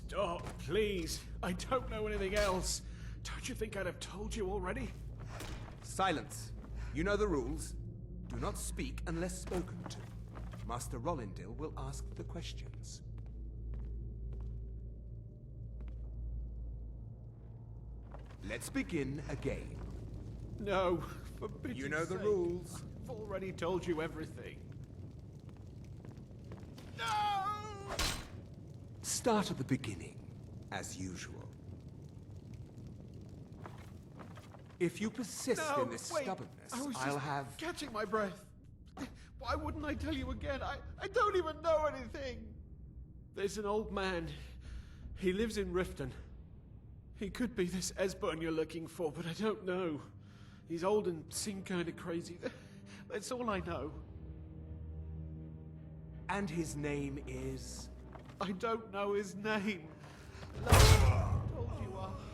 Stop, please. I don't know anything else. Don't you think I'd have told you already? Silence. You know the rules. Do not speak unless spoken to. Master Rollindil will ask the questions. Let's begin again. No, for pity's You know the sake. rules. I've already told you everything. Start at the beginning, as usual. If you persist in this stubbornness, I was I'll just have... catching my breath. Why wouldn't I tell you again? I don't even know anything. There's an old man. He lives in Riften. He could be this Esbern you're looking for, but I don't know. He's old and seemed kind of crazy. That's all I know. And his name is... I don't know his name. I told you 100.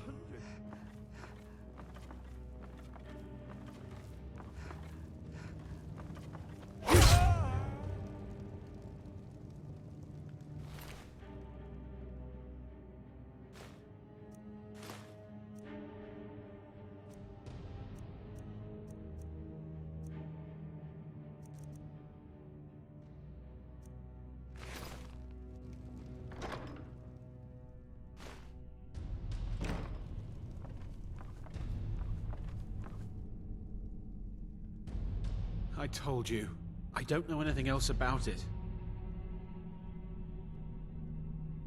I told you. I don't know anything else about it.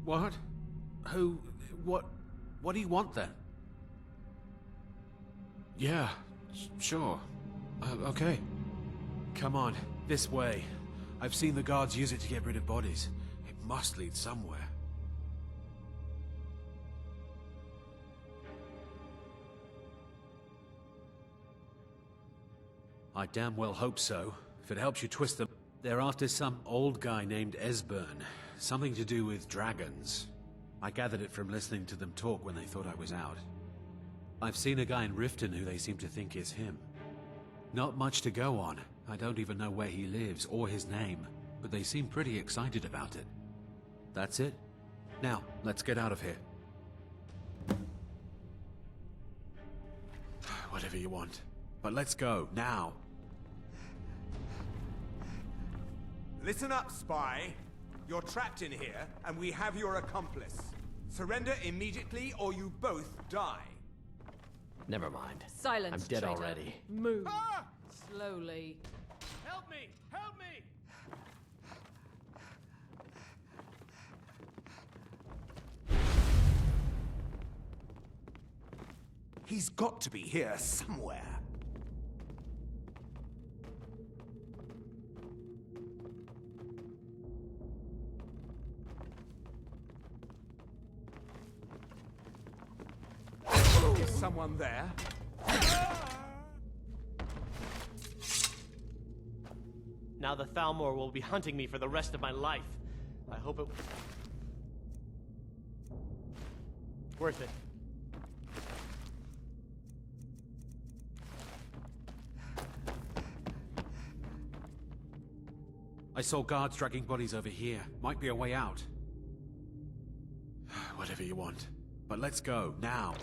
What? Who? What do you want then? Yeah, sure. Okay. Come on, this way. I've seen the guards use it to get rid of bodies. It must lead somewhere. I damn well hope so. If it helps you twist them. They're after some old guy named Esbern. Something to do with dragons. I gathered it from listening to them talk when they thought I was out. I've seen a guy in Riften who they seem to think is him. Not much to go on. I don't even know where he lives or his name, but they seem pretty excited about it. That's it. Now, let's get out of here. Whatever you want. But let's go, now. Listen up, spy. You're trapped in here, and we have your accomplice. Surrender immediately, or you both die. Never mind. Silence, I'm dead traitor. already. Move. Slowly. Help me! Help me! He's got to be here somewhere. Is someone there? Now the Thalmor will be hunting me for the rest of my life. I hope it... worth it. I saw guards dragging bodies over here. Might be a way out. Whatever you want. But let's go, now.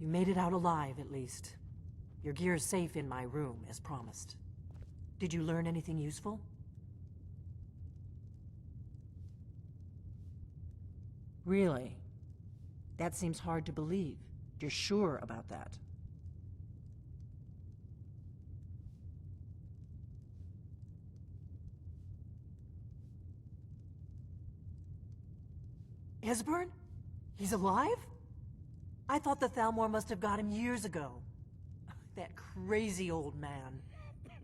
You made it out alive, at least. Your gear's safe in my room, as promised. Did you learn anything useful? Really? That seems hard to believe. You're sure about that? Esbern? He's alive? I thought the Thalmor must have got him years ago. That crazy old man.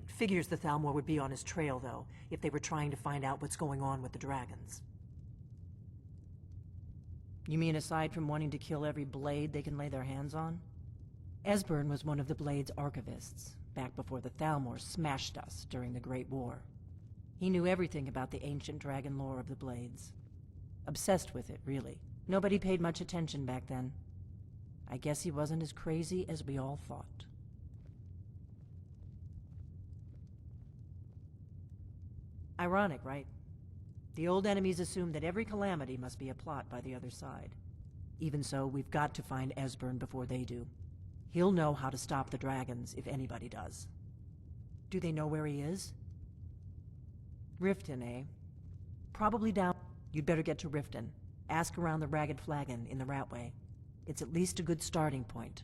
Figures the Thalmor would be on his trail, though, if they were trying to find out what's going on with the dragons. You mean aside from wanting to kill every blade they can lay their hands on? Esbern was one of the Blade's archivists, back before the Thalmor smashed us during the Great War. He knew everything about the ancient dragon lore of the Blades. Obsessed with it, really. Nobody paid much attention back then. I guess he wasn't as crazy as we all thought. Ironic, right? The old enemies assume that every calamity must be a plot by the other side. Even so, we've got to find Esbern before they do. He'll know how to stop the dragons, if anybody does. Do they know where he is? Riften, eh? Probably down... You'd better get to Riften. Ask around the Ragged Flagon in the Ratway. It's at least a good starting point.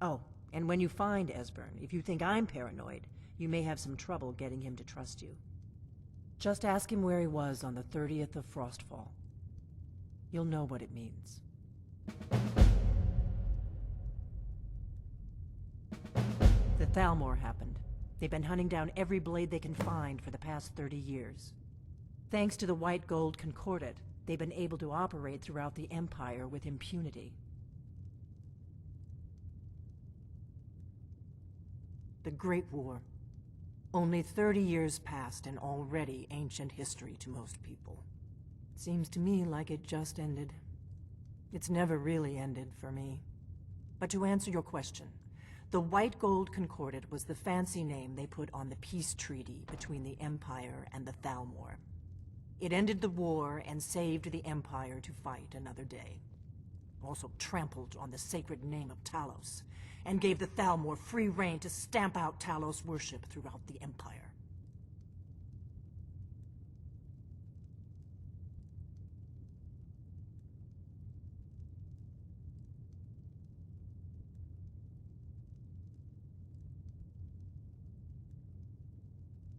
Oh, and when you find Esbern, if you think I'm paranoid, you may have some trouble getting him to trust you. Just ask him where he was on the 30th of Frostfall. You'll know what it means. The Thalmor happened. They've been hunting down every blade they can find for the past 30 years. Thanks to the White Gold Concordat, they've been able to operate throughout the Empire with impunity. The Great War. Only 30 years passed and already ancient history to most people. Seems to me like it just ended. It's never really ended for me. But to answer your question, the White Gold Concordat was the fancy name they put on the peace treaty between the Empire and the Thalmor. It ended the war and saved the Empire to fight another day. Also trampled on the sacred name of Talos, and gave the Thalmor free rein to stamp out Talos worship throughout the Empire.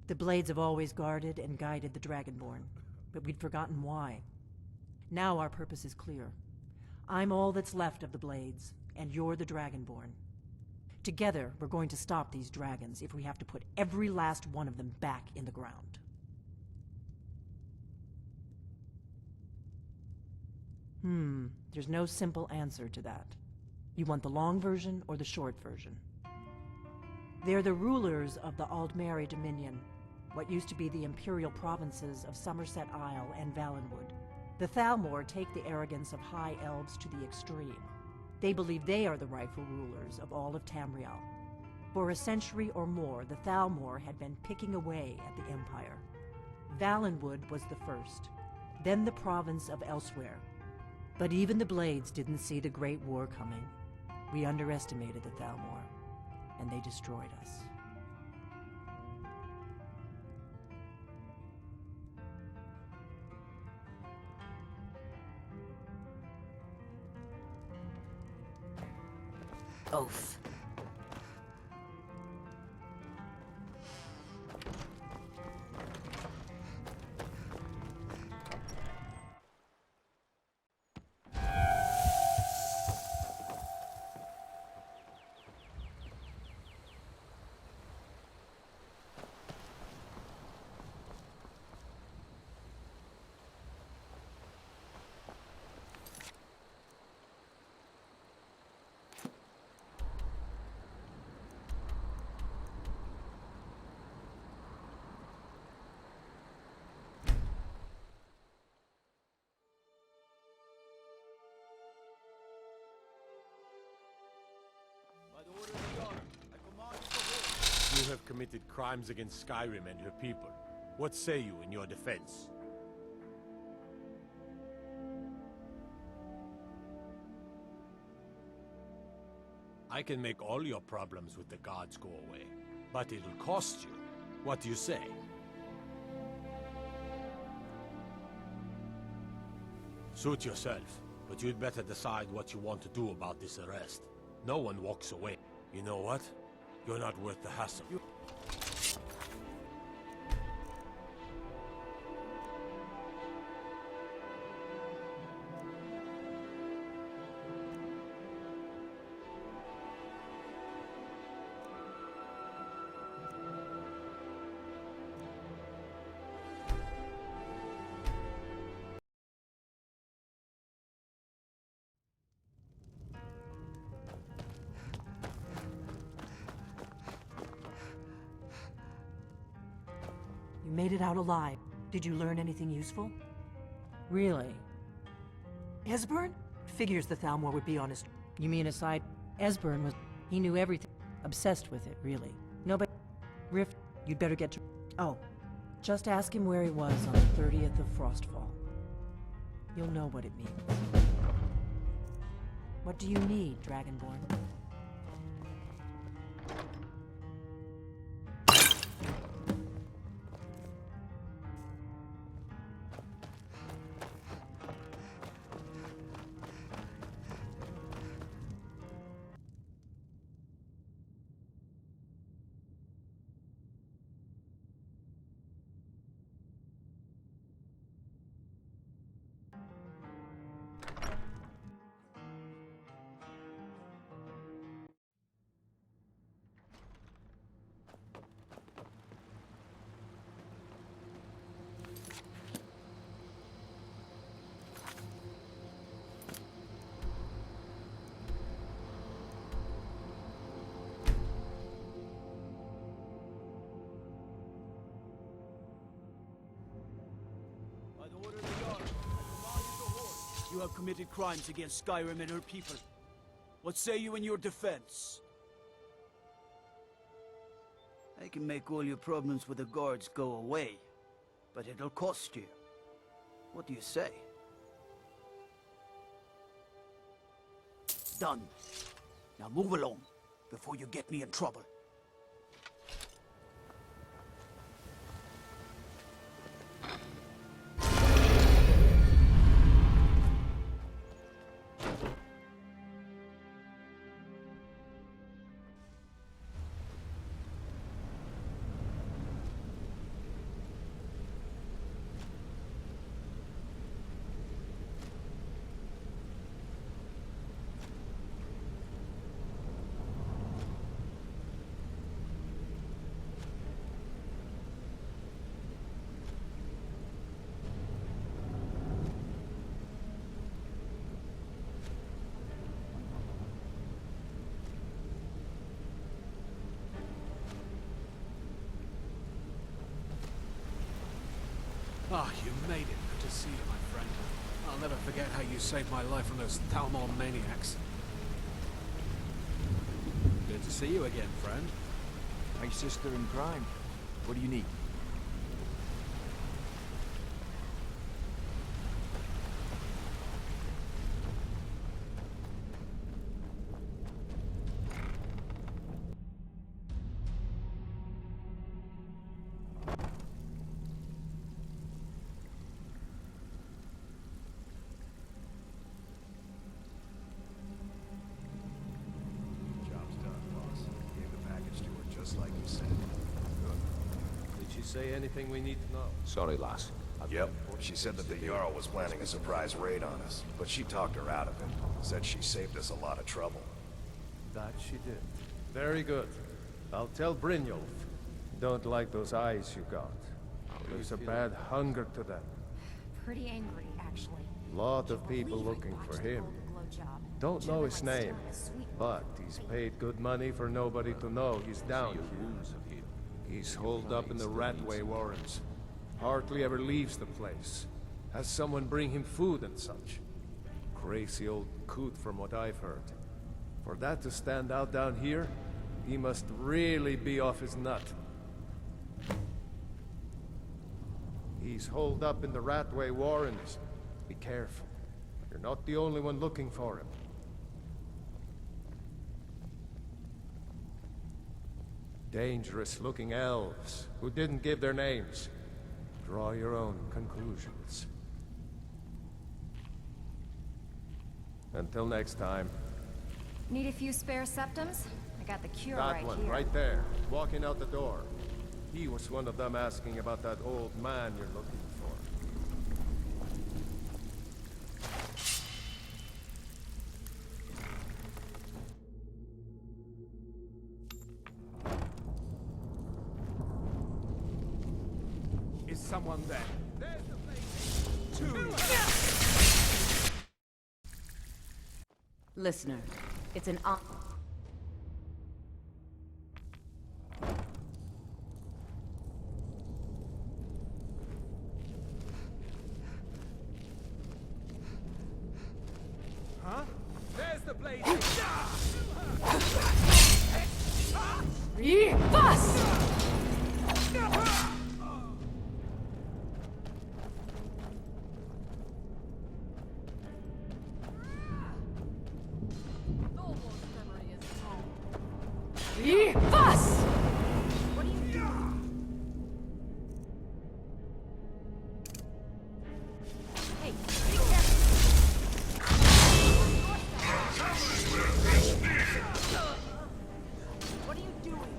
The Blades have always guarded and guided the Dragonborn, but we'd forgotten why. Now our purpose is clear. I'm all that's left of the Blades, and you're the Dragonborn. Together, we're going to stop these dragons if we have to put every last one of them back in the ground. There's no simple answer to that. You want the long version or the short version? They're the rulers of the Aldmeri Dominion, what used to be the imperial provinces of Somerset Isle and Valenwood. The Thalmor take the arrogance of High Elves to the extreme. They believe they are the rightful rulers of all of Tamriel. For a century or more, the Thalmor had been picking away at the Empire. Valenwood was the first, then the province of Elsewhere. But even the Blades didn't see the Great War coming. We underestimated the Thalmor, and they destroyed us. Oath. You have committed crimes against Skyrim and her people. What say you in your defense? I can make all your problems with the gods go away, but it'll cost you. What do you say? Suit yourself, but you'd better decide what you want to do about this arrest. No one walks away. You know what? You're not worth the hassle. You made it out alive. Did you learn anything useful? Really? Esbern? Figures the Thalmor would be honest. You mean aside? Esbern was... He knew everything. Obsessed with it, really. Nobody... Rift, you'd better get to... Oh. Just ask him where he was on the 30th of Frostfall. You'll know what it means. What do you need, Dragonborn? You have committed crimes against Skyrim and her people. What say you in your defense? I can make all your problems with the guards go away, but it'll cost you. What do you say? Done. Now move along, before you get me in trouble. Ah, you made it. Good to see you, my friend. I'll never forget how you saved my life from those Thalmor maniacs. Good to see you again, friend. My sister in crime. What do you need? Say anything we need to know? Sorry, lass. Yep. She said that the Jarl was planning a surprise raid on us, but she talked her out of it. Said she saved us a lot of trouble. That she did. Very good. I'll tell Brynjolf. Don't like those eyes you got. There's a bad hunger to them. Pretty angry, actually. Lot of people looking for him. Don't know his name, but he's paid good money for nobody to know he's down here. He's holed up in the Ratway Warrens. Hardly ever leaves the place. Has someone bring him food and such. Crazy old coot from what I've heard. For that to stand out down here, he must really be off his nut. He's holed up in the Ratway Warrens. Be careful. You're not the only one looking for him. Dangerous-looking elves who didn't give their names. Draw your own conclusions. Until next time. Need a few spare septums? I got the cure That right one, here. right there, walking out the door. He was one of them asking about that old man you're looking for. Is someone there? There's the place. Listener, it's an Huh? There's the blade. Fus! Fus! What are you doing? Hey, be careful! What are you doing?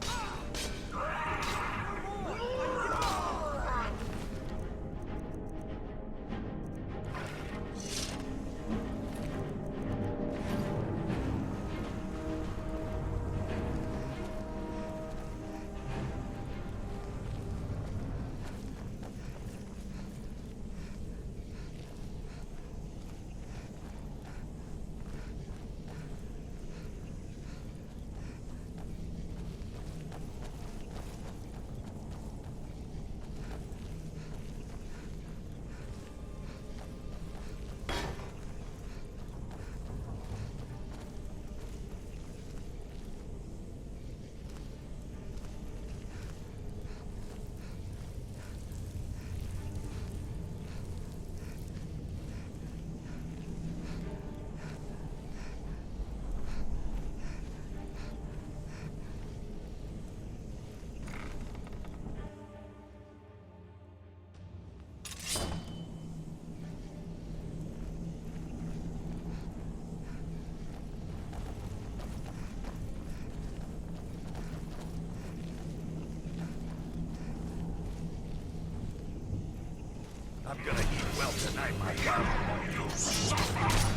I'm gonna eat well tonight, my God. You suffer!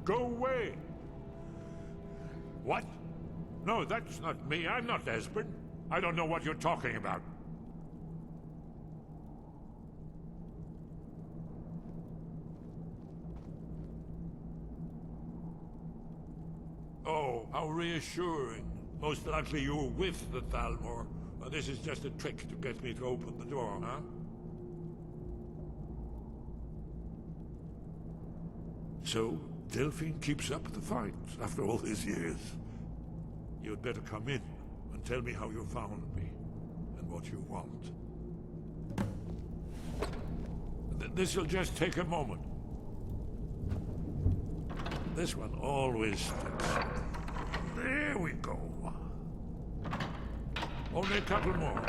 Go away! What? No, that's not me. I'm not Esbern. I don't know what you're talking about. Oh, how reassuring. Most likely you were with the Thalmor. Or this is just a trick to get me to open the door, huh? So, Delphine keeps up the fight after all these years. You'd better come in and tell me how you found me and what you want. This'll just take a moment. This one always sticks. There we go. Only a couple more.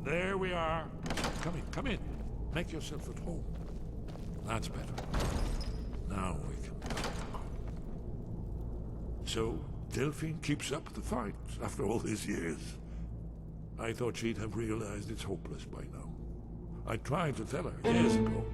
There we are. Come in, come in. Make yourself at home. That's better. Now we can talk. So, Delphine keeps up the fight after all these years. I thought she'd have realized it's hopeless by now. I tried to tell her years ago.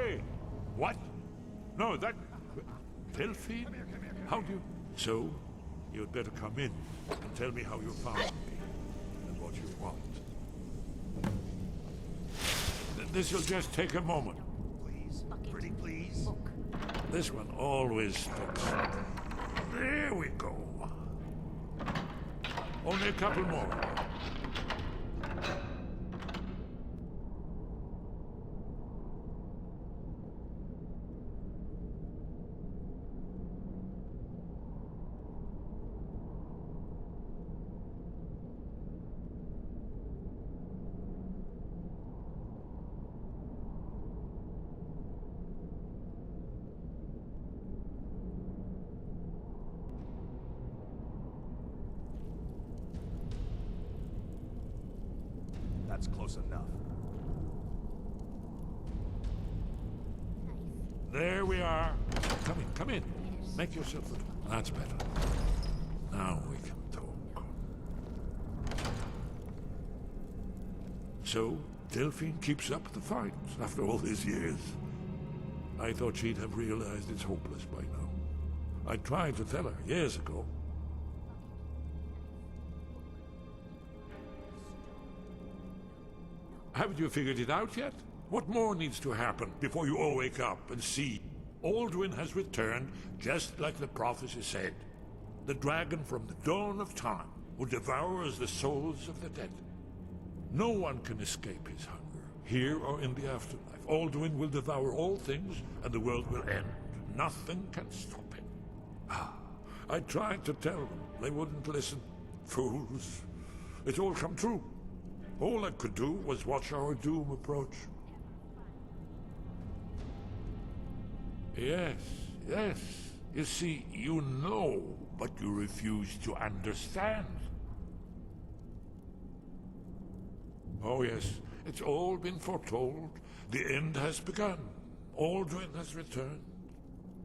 Hey! What? No, that... Delphine? How do you... So, you'd better come in and tell me how you found me and what you want. This'll just take a moment. Please, pretty please. This one always sticks. There we go. Only a couple more. That's close enough. There we are. Come in. Make yourself at home. That's better. Now we can talk. So, Delphine keeps up the fight after all these years. I thought she'd have realized it's hopeless by now. I tried to tell her years ago. Haven't you figured it out yet? What more needs to happen before you all wake up and see Alduin has returned just like the prophecy said? The dragon from the dawn of time who devours the souls of the dead. No one can escape his hunger, here or in the afterlife. Alduin will devour all things and the world will end. Nothing can stop him. I tried to tell them. They wouldn't listen. Fools. It's all come true. All I could do was watch our doom approach. Yes. You see, you know, but you refuse to understand. Oh yes, it's all been foretold. The end has begun. Alduin has returned.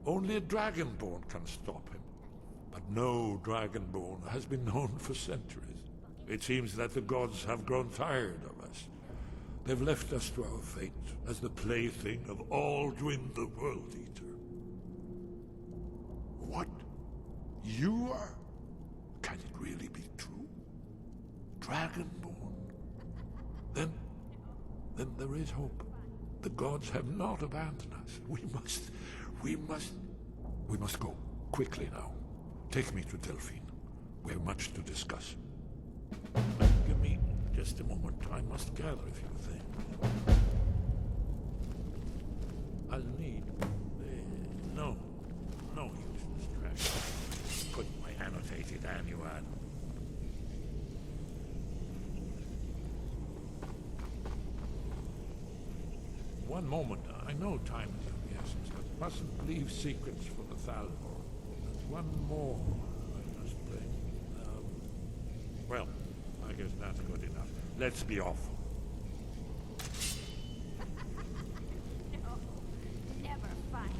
Only a Dragonborn can stop him. But no Dragonborn has been known for centuries. It seems that the gods have grown tired of us. They've left us to our fate as the plaything of Alduin the World Eater. What? You are? Can it really be true? Dragonborn? Then there is hope. The gods have not abandoned us. We must go. Quickly now. Take me to Delphine. We have much to discuss. Give me just a moment. I must gather a few things. I'll need... no useless trash. Put my annotated annuad. One moment. I know time is of the essence, but mustn't leave secrets for the Thalmor. There's one more I must bring. Well, I guess that's good enough. Let's be off. No, never find.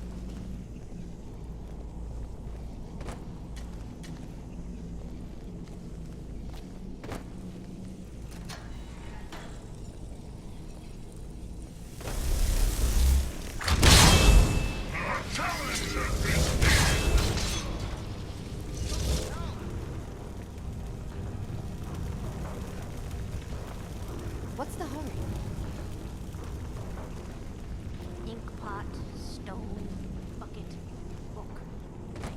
What's the hurry? Ink pot, stone, bucket, book, knife.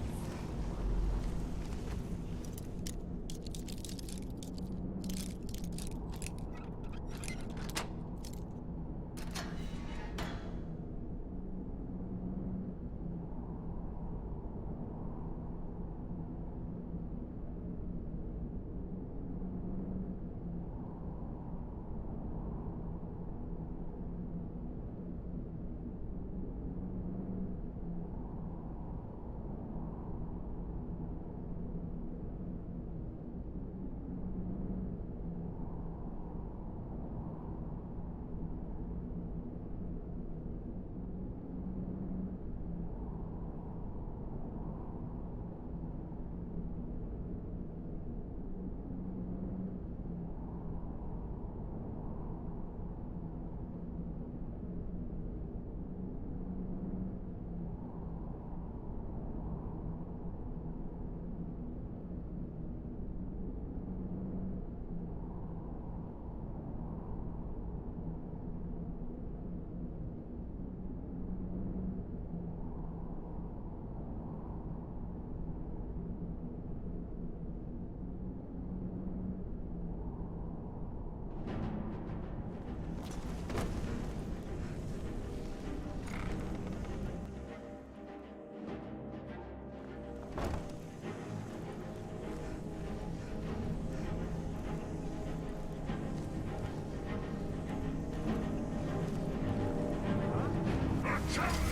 Show